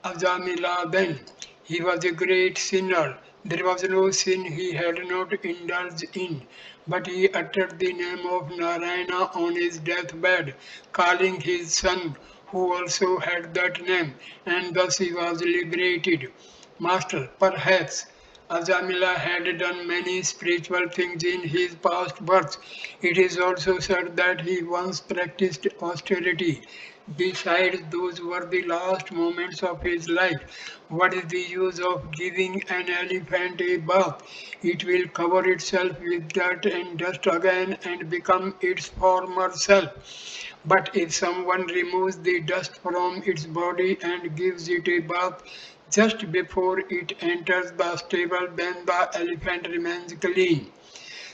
A: Ajamila then? He was a great sinner. There was no sin he had not indulged in. But he uttered the name of Narayana on his deathbed, calling his son, who also had that name, and thus he was liberated. Master, perhaps Ajamila had done many spiritual things in his past births. It is also said that he once practiced austerity. Besides, those were the last moments of his life. What is the use of giving an elephant a bath? It will cover itself with dirt and dust again and become its former self. But if someone removes the dust from its body and gives it a bath just before it enters the stable, then the elephant remains clean.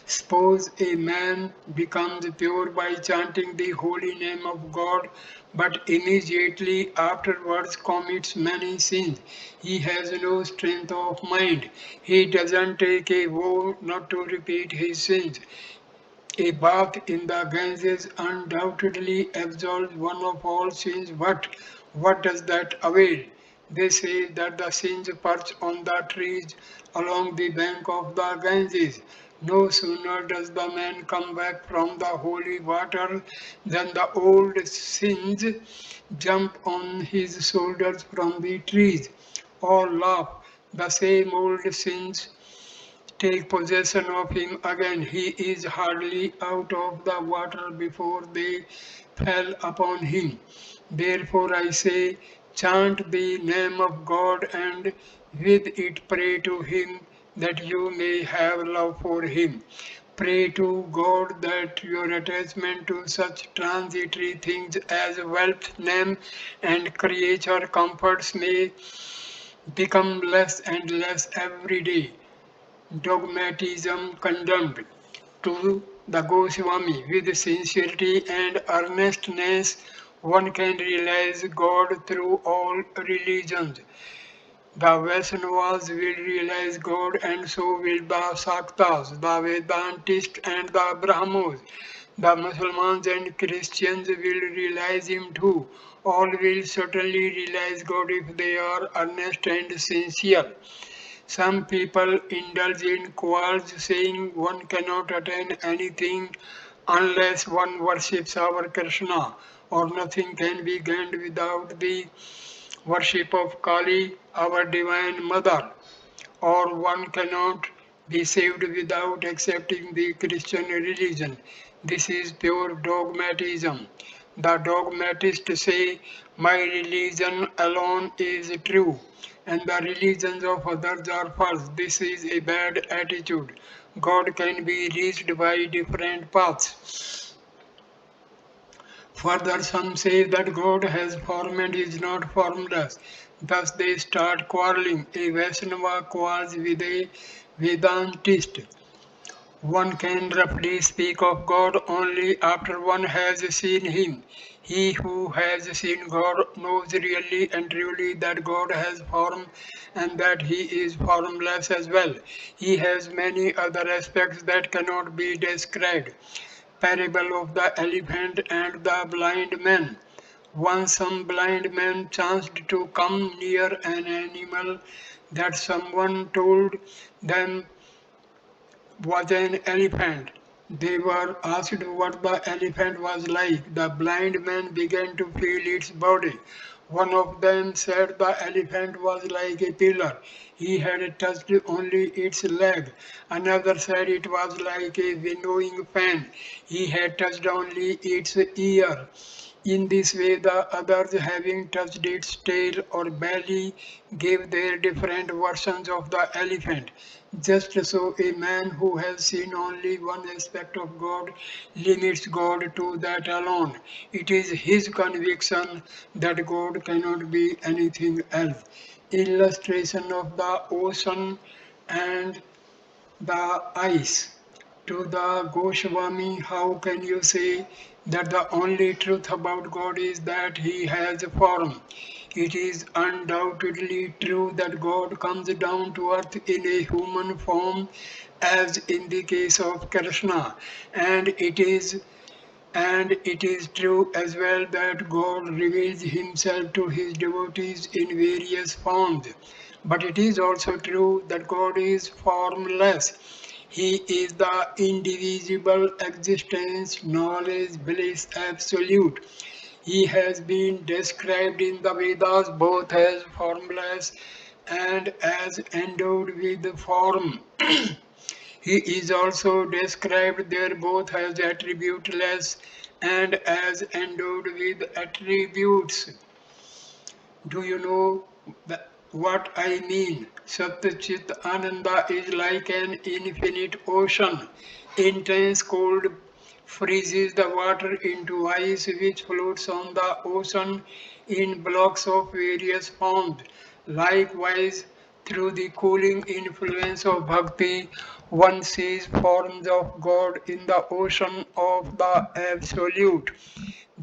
A: Suppose a man becomes pure by chanting the holy name of God, but immediately afterwards commits many sins. He has no strength of mind. He doesn't take a vow not to repeat his sins. A bath in the Ganges undoubtedly absolves one of all sins, but what does that avail? They say that the sins perch on the trees along the bank of the Ganges. No sooner does the man come back from the holy water than the old sins jump on his shoulders from the trees. All laugh. The same old sins take possession of him again. He is hardly out of the water before they fell upon him. Therefore I say, chant the name of God and with it pray to him that you may have love for him. Pray to God that your attachment to such transitory things as wealth, name, and creature comforts may become less and less every day. Dogmatism condemned. To the Goswami, with sincerity and earnestness, one can realize God through all religions. The Vaishnavas will realize God, and so will the Saktas, the Vedantists, and the Brahmos. The Muslims and Christians will realize Him too. All will certainly realize God if they are earnest and sincere. Some people indulge in quarrels saying one cannot attain anything unless one worships our Krishna, or nothing can be gained without the worship of Kali, our divine mother, or one cannot be saved without accepting the Christian religion. This is pure dogmatism. The dogmatists say, "My religion alone is true, and the religions of others are false." This is a bad attitude. God can be reached by different paths. Further, some say that God has formed and is not formless. Thus, they start quarreling. A Vaishnava quarrels with a Vedantist. One can roughly speak of God only after one has seen Him. He who has seen God knows really and truly that God has form and that he is formless as well. He has many other aspects that cannot be described. Parable of the elephant and the blind man. Once some blind men chanced to come near an animal that someone told them was an elephant. They were asked what the elephant was like. The blind man began to feel its body. One of them said the elephant was like a pillar. He had touched only its leg. Another said it was like a winnowing fan. He had touched only its ear. In this way, the others, having touched its tail or belly, gave their different versions of the elephant. Just so, a man who has seen only one aspect of God limits God to that alone. It is his conviction that God cannot be anything else. Illustration of the ocean and the ice. To the Goswami, how can you say that the only truth about God is that He has a form? It is undoubtedly true that God comes down to earth in a human form, as in the case of Krishna, and it is true as well that God reveals Himself to His devotees in various forms. But it is also true that God is formless. He is the indivisible existence, knowledge, bliss, absolute. He has been described in the Vedas both as formless and as endowed with form. He is also described there both as attributeless and as endowed with attributes. Do you know what I mean? Satchit Ananda is like an infinite ocean. Intense cold freezes the water into ice which floats on the ocean in blocks of various forms. Likewise, through the cooling influence of bhakti, one sees forms of God in the ocean of the Absolute.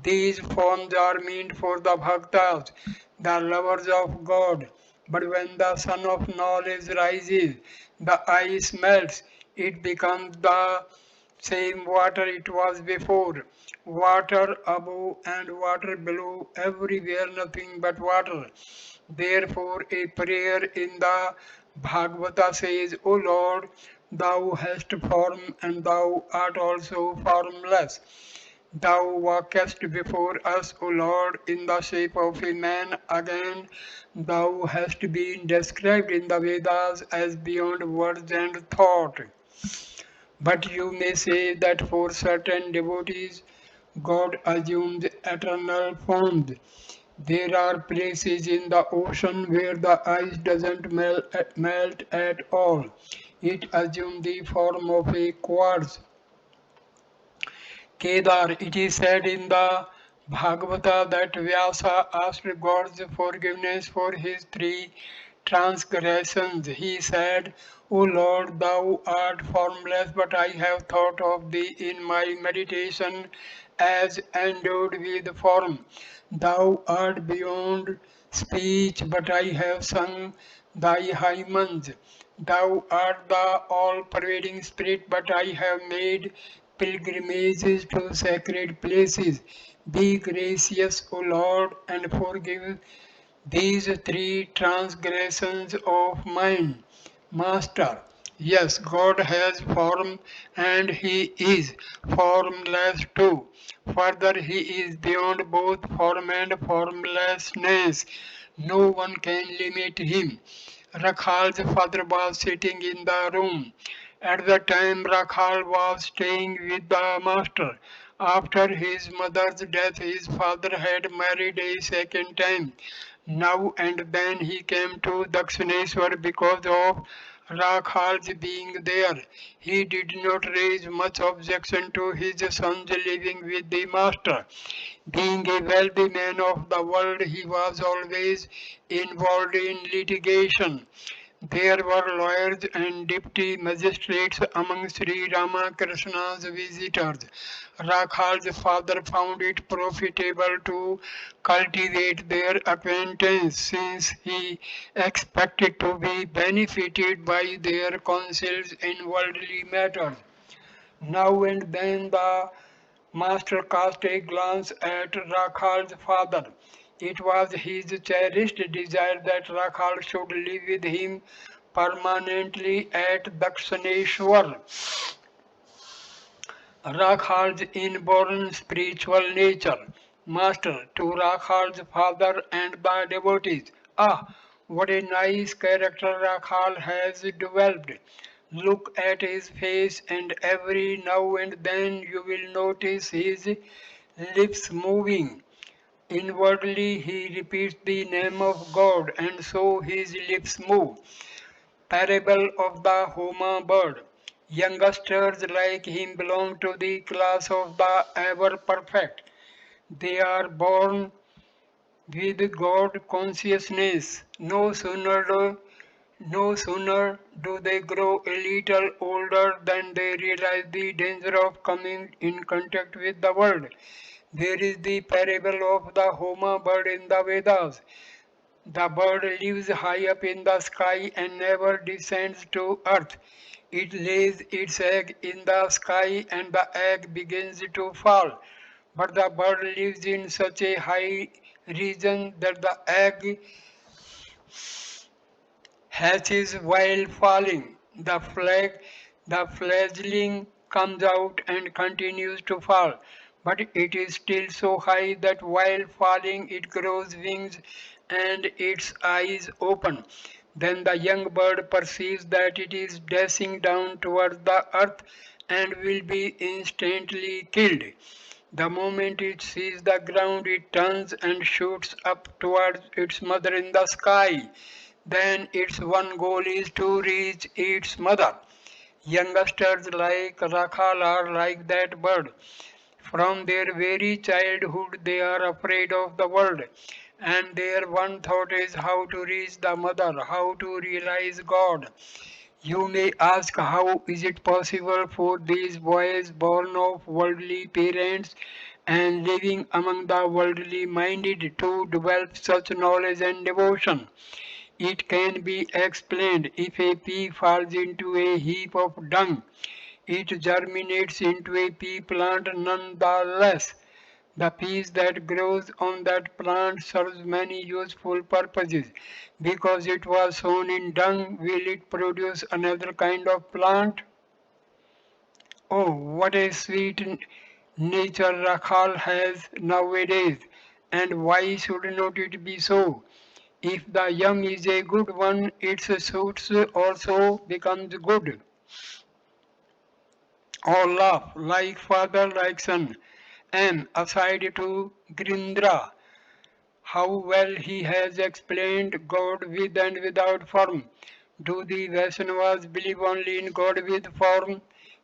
A: These forms are meant for the bhaktas, the lovers of God. But when the sun of knowledge rises, the ice melts, it becomes the same water it was before. Water above and water below, everywhere nothing but water. Therefore, a prayer in the Bhagavata says, O Lord, thou hast form and thou art also formless. Thou walkest before us, O Lord, in the shape of a man. Again, thou hast been described in the Vedas as beyond words and thought. But you may say that for certain devotees, God assumes eternal forms. There are places in the ocean where the ice doesn't melt at all. It assumes the form of a quartz. Kedar, it is said in the Bhagavata that Vyasa asked God's forgiveness for his three transgressions. He said, O Lord, thou art formless, but I have thought of thee in my meditation as endowed with form. Thou art beyond speech, but I have sung thy hymns. Thou art the all-pervading Spirit, but I have made pilgrimages to sacred places. Be gracious, O Lord, and forgive these three transgressions of mine. Master, yes, God has form and He is formless too. Further, He is beyond both form and formlessness. No one can limit Him. Rakhal's father was sitting in the room. At the time, Rakhal was staying with the master. After his mother's death, his father had married a second time. Now and then he came to Dakshineswar because of Rakhal's being there. He did not raise much objection to his son's living with the master. Being a wealthy man of the world, he was always involved in litigation. There were lawyers and deputy magistrates among Sri Ramakrishna's visitors. Rakhal's father found it profitable to cultivate their acquaintance since he expected to be benefited by their counsels in worldly matters. Now and then the master cast a glance at Rakhal's father. It was his cherished desire that Rakhal should live with him permanently at Dakshineshwar. Rakhal's inborn spiritual nature, master to Rakhal's father and the devotees. Ah, what a nice character Rakhal has developed. Look at his face, and every now and then you will notice his lips moving. Inwardly, he repeats the name of God, and so his lips move. Parable of the Homa bird. Youngsters like him belong to the class of the ever perfect. They are born with God consciousness. No sooner do they grow a little older than they realize the danger of coming in contact with the world. There is the parable of the Homa bird in the Vedas. The bird lives high up in the sky and never descends to earth. It lays its egg in the sky and the egg begins to fall. But the bird lives in such a high region that the egg hatches while falling. The fledgling comes out and continues to fall, but it is still so high that while falling it grows wings and its eyes open. Then the young bird perceives that it is dashing down towards the earth and will be instantly killed. The moment it sees the ground, it turns and shoots up towards its mother in the sky. Then its one goal is to reach its mother. Youngsters like Rakhal are like that bird. From their very childhood, they are afraid of the world, and their one thought is how to reach the mother, how to realize God. You may ask, how is it possible for these boys born of worldly parents and living among the worldly minded to develop such knowledge and devotion? It can be explained. If a pea falls into a heap of dung, it germinates into a pea plant nonetheless. The peas that grows on that plant serves many useful purposes. Because it was sown in dung, will it produce another kind of plant? Oh, what a sweet nature Rakhal has nowadays. And why should not it be so? If the young is a good one, its suits also becomes good. All laugh, like father, like son. And aside to Grindra, how well he has explained God with and without form. Do the Vaishnavas believe only in God with form?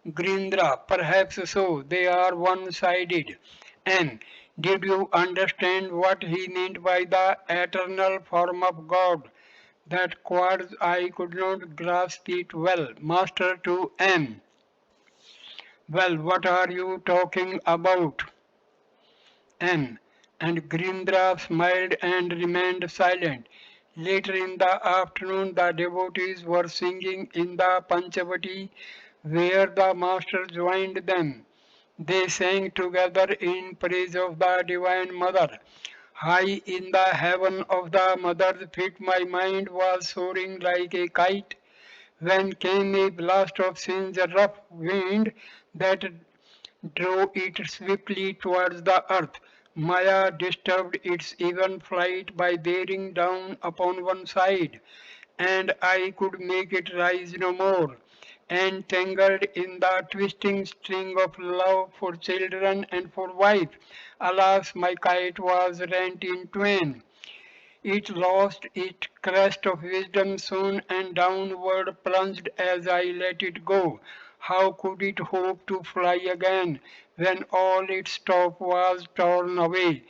A: Grindra, perhaps so. They are one-sided. And did you understand what he meant by the eternal form of God? That quartz I could not grasp it well. Master to M. Well, what are you talking about? M. And Grindra smiled and remained silent. Later in the afternoon, the devotees were singing in the Panchavati, where the master joined them. They sang together in praise of the Divine Mother. High in the heaven of the mother's feet, my mind was soaring like a kite when came a blast of singe rough wind that drove it swiftly towards the earth. Maya disturbed its even flight by bearing down upon one side, and I could make it rise no more. Entangled in the twisting string of love for children and for wife, alas, my kite was rent in twain. It lost its crest of wisdom soon and downward plunged as I let it go. How could it hope to fly again when all its top was torn away?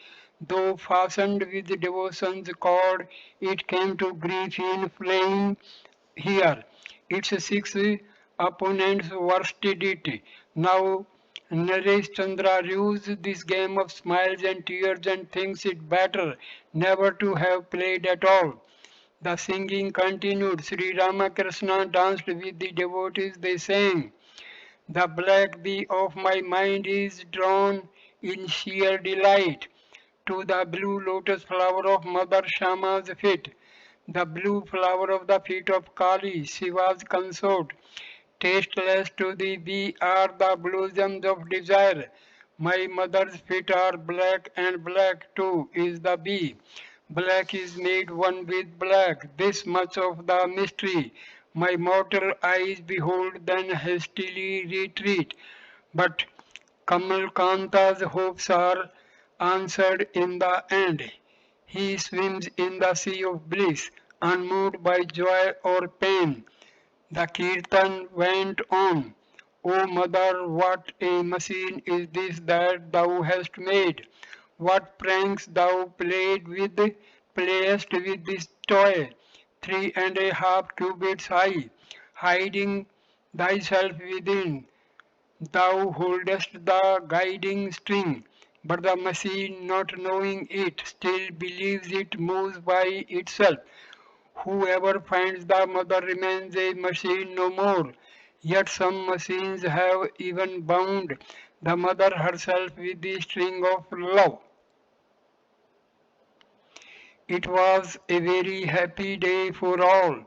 A: Though fastened with devotion's cord, it came to grief in flame here. Its six opponents worsted it. Now Naresh Chandra used this game of smiles and tears and thinks it better never to have played at all. The singing continued. Sri Ramakrishna danced with the devotees. They sang. The black bee of my mind is drawn in sheer delight to the blue lotus flower of Mother Shama's feet, the blue flower of the feet of Kali, Shiva's consort. Tasteless to the bee are the blossoms of desire. My mother's feet are black, and black too is the bee. Black is made one with black. This much of the mystery. My mortal eyes behold, then hastily retreat. But Kamalkanta's hopes are answered in the end. He swims in the sea of bliss, unmoved by joy or pain. The kirtan went on. O mother, what a machine is this that thou hast made? What pranks thou playest with this toy, 3.5 cubits high, hiding thyself within. Thou holdest the guiding string, but the machine, not knowing it, still believes it moves by itself. Whoever finds the mother remains a machine no more. Yet some machines have even bound the mother herself with the string of love. It was a very happy day for all.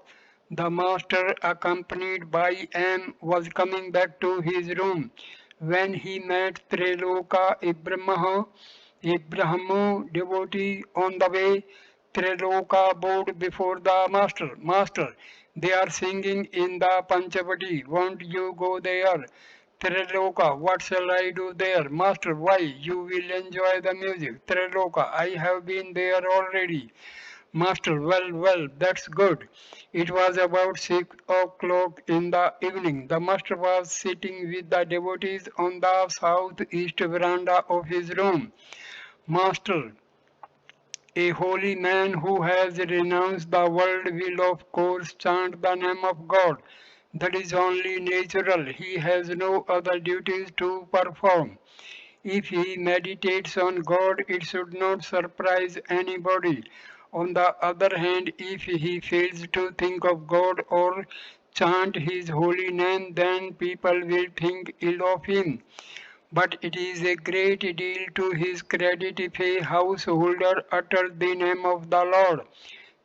A: The master, accompanied by M, was coming back to his room when he met Triloka Ibrahimu devotee on the way. Triloka bowed before the master. Master, they are singing in the Panchavati. Won't you go there? Triloka, what shall I do there? Master, why? You will enjoy the music. Triloka, I have been there already. Master, well, that's good. It was about 6 o'clock in the evening. The master was sitting with the devotees on the southeast veranda of his room. Master, a holy man who has renounced the world will of course chant the name of God. That is only natural. He has no other duties to perform. If he meditates on God, it should not surprise anybody. On the other hand, if he fails to think of God or chant his holy name, then people will think ill of him. But it is a great deal to his credit if a householder utters the name of the Lord.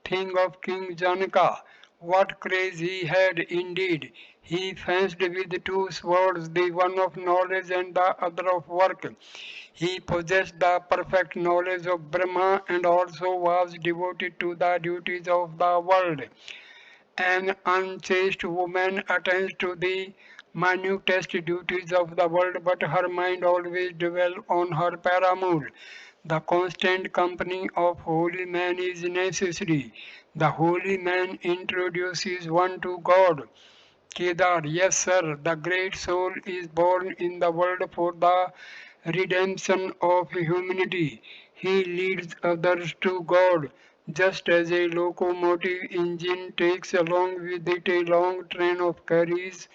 A: Think of King Janaka. What craze he had indeed. He fenced with two swords, the one of knowledge and the other of work. He possessed the perfect knowledge of Brahma and also was devoted to the duties of the world. An unchaste woman attends to the minutest duties of the world, but her mind always dwells on her paramour. The constant company of holy man is necessary. The holy man introduces one to God. Kedar, yes sir, the great soul is born in the world for the redemption of humanity. He leads others to God, just as a locomotive engine takes along with it a long train of carriages.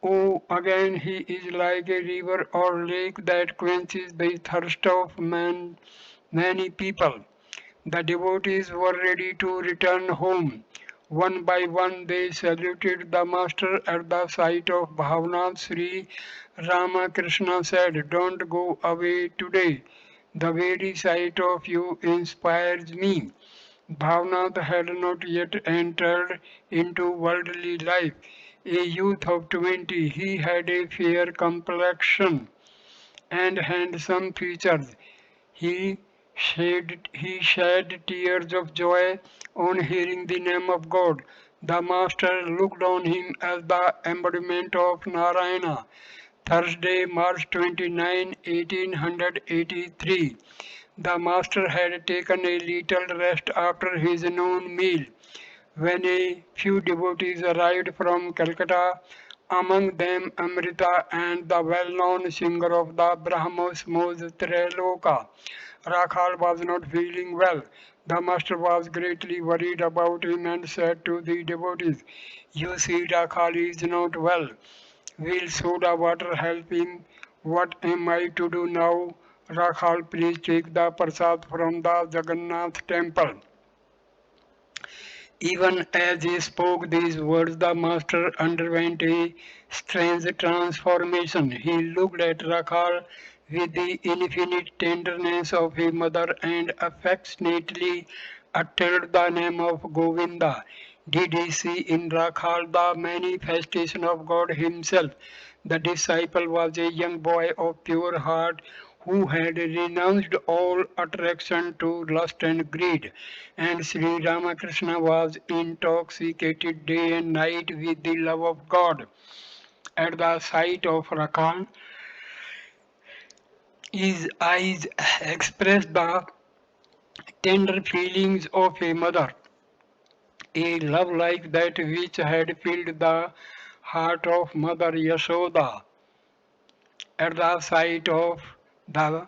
A: Oh, again he is like a river or lake that quenches the thirst of many people. The devotees were ready to return home. One by one they saluted the master at the sight of Bhavnath. Sri Ramakrishna said, don't go away today. The very sight of you inspires me. Bhavnath had not yet entered into worldly life. A youth of 20, he had a fair complexion and handsome features. He shed tears of joy on hearing the name of God. The Master looked on him as the embodiment of Narayana. Thursday, March 29, 1883. The Master had taken a little rest after his noon meal when a few devotees arrived from Calcutta, among them Amrita and the well-known singer of the Brahmos Mose Triloka. Rakhal was not feeling well. The master was greatly worried about him and said to the devotees, "You see, Rakhal is not well. Will soda water help him? What am I to do now? Rakhal, please take the prasad from the Jagannath temple." Even as he spoke these words, the master underwent a strange transformation. He looked at Rakhal with the infinite tenderness of a mother and affectionately uttered the name of Govinda. Did he see in Rakhal the manifestation of God himself? The disciple was a young boy of pure heart who had renounced all attraction to lust and greed, and Sri Ramakrishna was intoxicated day and night with the love of God. At the sight of Rakan, his eyes expressed the tender feelings of a mother, a love like that which had filled the heart of Mother Yashoda at the sight of the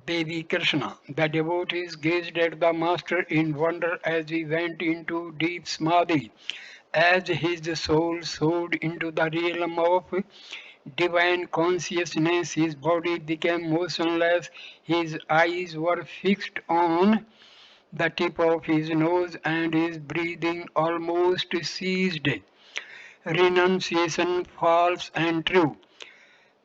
A: baby Krishna. The devotees gazed at the master in wonder as he went into deep samadhi. As his soul soared into the realm of divine consciousness, his body became motionless, his eyes were fixed on the tip of his nose, and his breathing almost ceased. Renunciation false and true.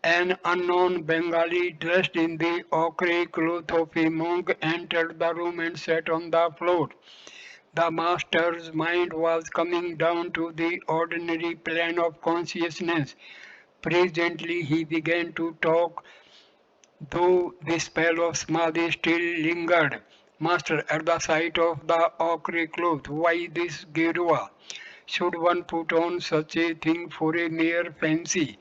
A: An unknown Bengali dressed in the ochre cloth of a monk entered the room and sat on the floor. The master's mind was coming down to the ordinary plane of consciousness. Presently he began to talk, though the spell of samadhi still lingered. Master, at the sight of the ochre cloth, why this gerua? Should one put on such a thing for a mere fancy?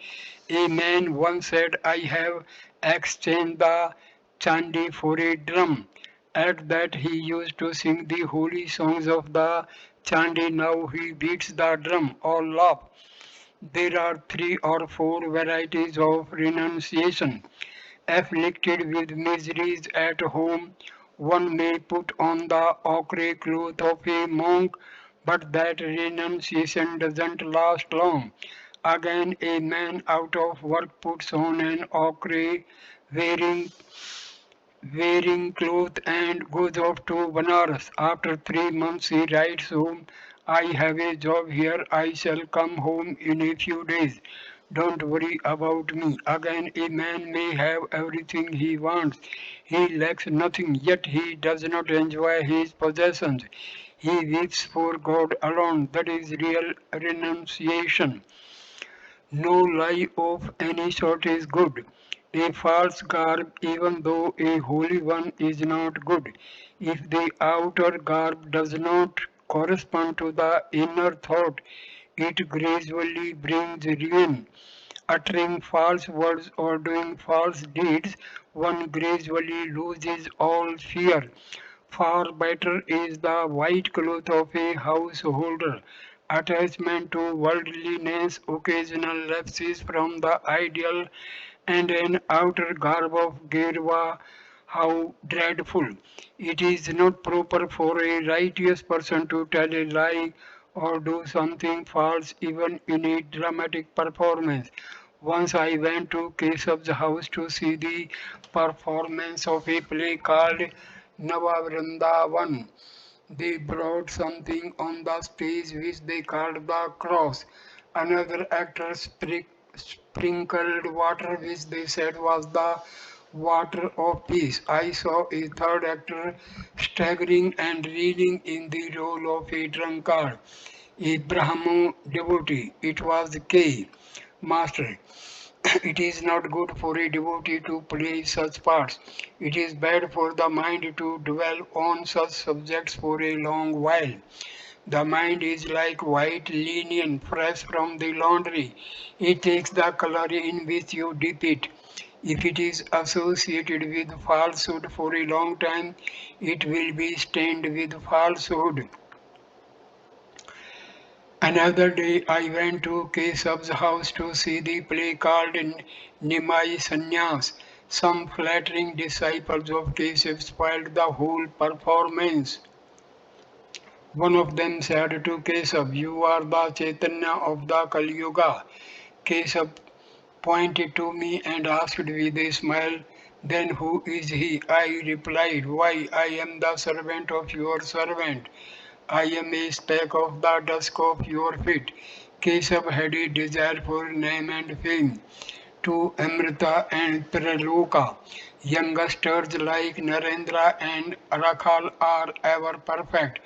A: A man once said, I have exchanged the chandi for a drum. At that he used to sing the holy songs of the chandi, now he beats the drum. All laugh. There are 3 or 4 varieties of renunciation. Afflicted with miseries at home, one may put on the ochre cloth of a monk, but that renunciation doesn't last long. Again, a man out of work puts on an ochre wearing cloth and goes off to Banaras. After 3 months, he writes home, I have a job here. I shall come home in a few days. Don't worry about me. Again, a man may have everything he wants. He lacks nothing, yet he does not enjoy his possessions. He weeps for God alone. That is real renunciation. No lie of any sort is good. A false garb, even though a holy one, is not good. If the outer garb does not correspond to the inner thought, it gradually brings ruin. Uttering false words or doing false deeds, one gradually loses all fear. Far better is the white cloth of a householder. Attachment to worldliness, occasional lapses from the ideal, and an outer garb of Gerva. How dreadful! It is not proper for a righteous person to tell a lie or do something false even in a dramatic performance. Once I went to Keshav's house to see the performance of a play called Navavrindavan. They brought something on the stage which they called the cross. Another actor sprinkled water which they said was the water of peace. I saw a third actor staggering and reeling in the role of a drunkard, a Brahmo devotee. It was K. Master. It is not good for a devotee to play such parts. It is bad for the mind to dwell on such subjects for a long while. The mind is like white linen fresh from the laundry. It takes the color in which you dip it. If it is associated with falsehood for a long time, it will be stained with falsehood. Another day I went to Keshav's house to see the play called Nimai Sannyas. Some flattering disciples of Keshav spoiled the whole performance. One of them said to Keshav, "You are the Chaitanya of the Kali Yuga." Keshav pointed to me and asked with a smile, "Then who is he?" I replied, "Why, I am the servant of your servant. I am a speck of the dust of your feet." Keshav had a desire for name and fame. To Amrita and Triloka, youngsters like Narendra and Rakhal are ever perfect.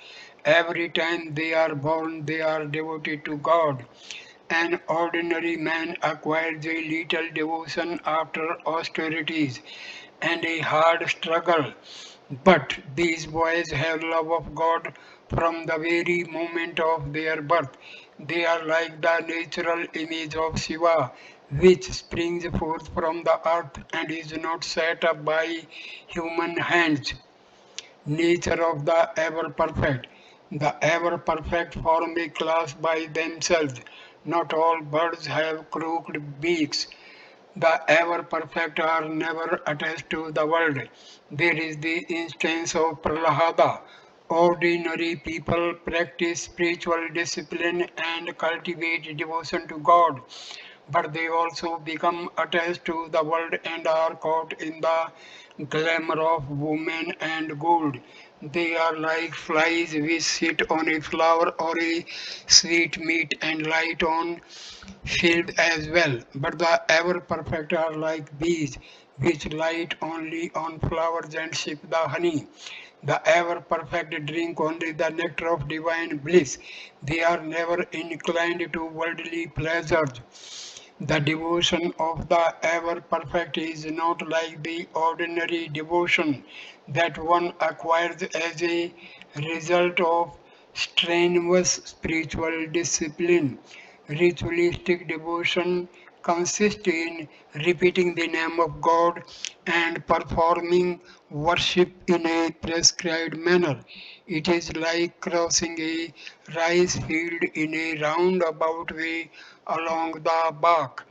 A: Every time they are born, they are devoted to God. An ordinary man acquires a little devotion after austerities and a hard struggle. But these boys have love of God from the very moment of their birth. They are like the natural image of Shiva, which springs forth from the earth and is not set up by human hands. Nature of the ever perfect. The ever perfect form a class by themselves. Not all birds have crooked beaks. The ever perfect are never attached to the world. There is the instance of Prahlada. Ordinary people practice spiritual discipline and cultivate devotion to God, but they also become attached to the world and are caught in the glamour of women and gold. They are like flies which sit on a flower or a sweet meat and light on field as well. But the ever perfect are like bees which light only on flowers and sip the honey. The ever perfect drink only the nectar of divine bliss. They are never inclined to worldly pleasures. The devotion of the ever perfect is not like the ordinary devotion that one acquires as a result of strenuous spiritual discipline. Ritualistic devotion consists in repeating the name of God and performing worship in a prescribed manner. It is like crossing a rice field in a roundabout way along the bark.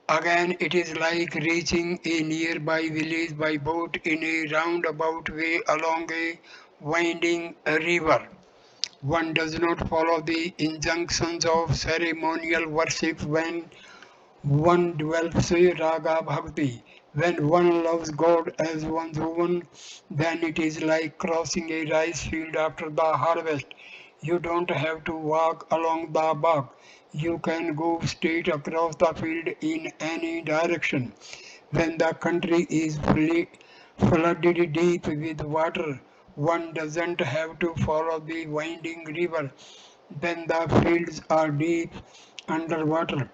A: Again, it is like reaching a nearby village by boat in a roundabout way along a winding river. One does not follow the injunctions of ceremonial worship when one develops a raga bhakti. When one loves God as one's own, then it is like crossing a rice field after the harvest. You don't have to walk along the bark. You can go straight across the field in any direction. When the country is flooded deep with water, one doesn't have to follow the winding river. Then the fields are deep underwater.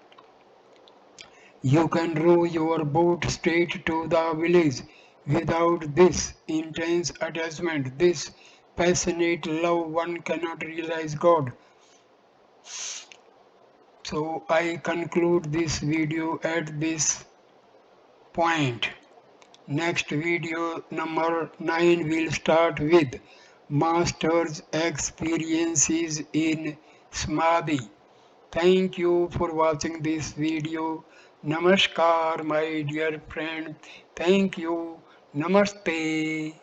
A: You can row your boat straight to the village. Without this intense attachment, this passionate love, one cannot realize God. So I conclude this video at this point. Next video number 9 will start with Master's experiences in Samadhi. Thank you for watching this video. Namaskar, my dear friend. Thank you. Namaste.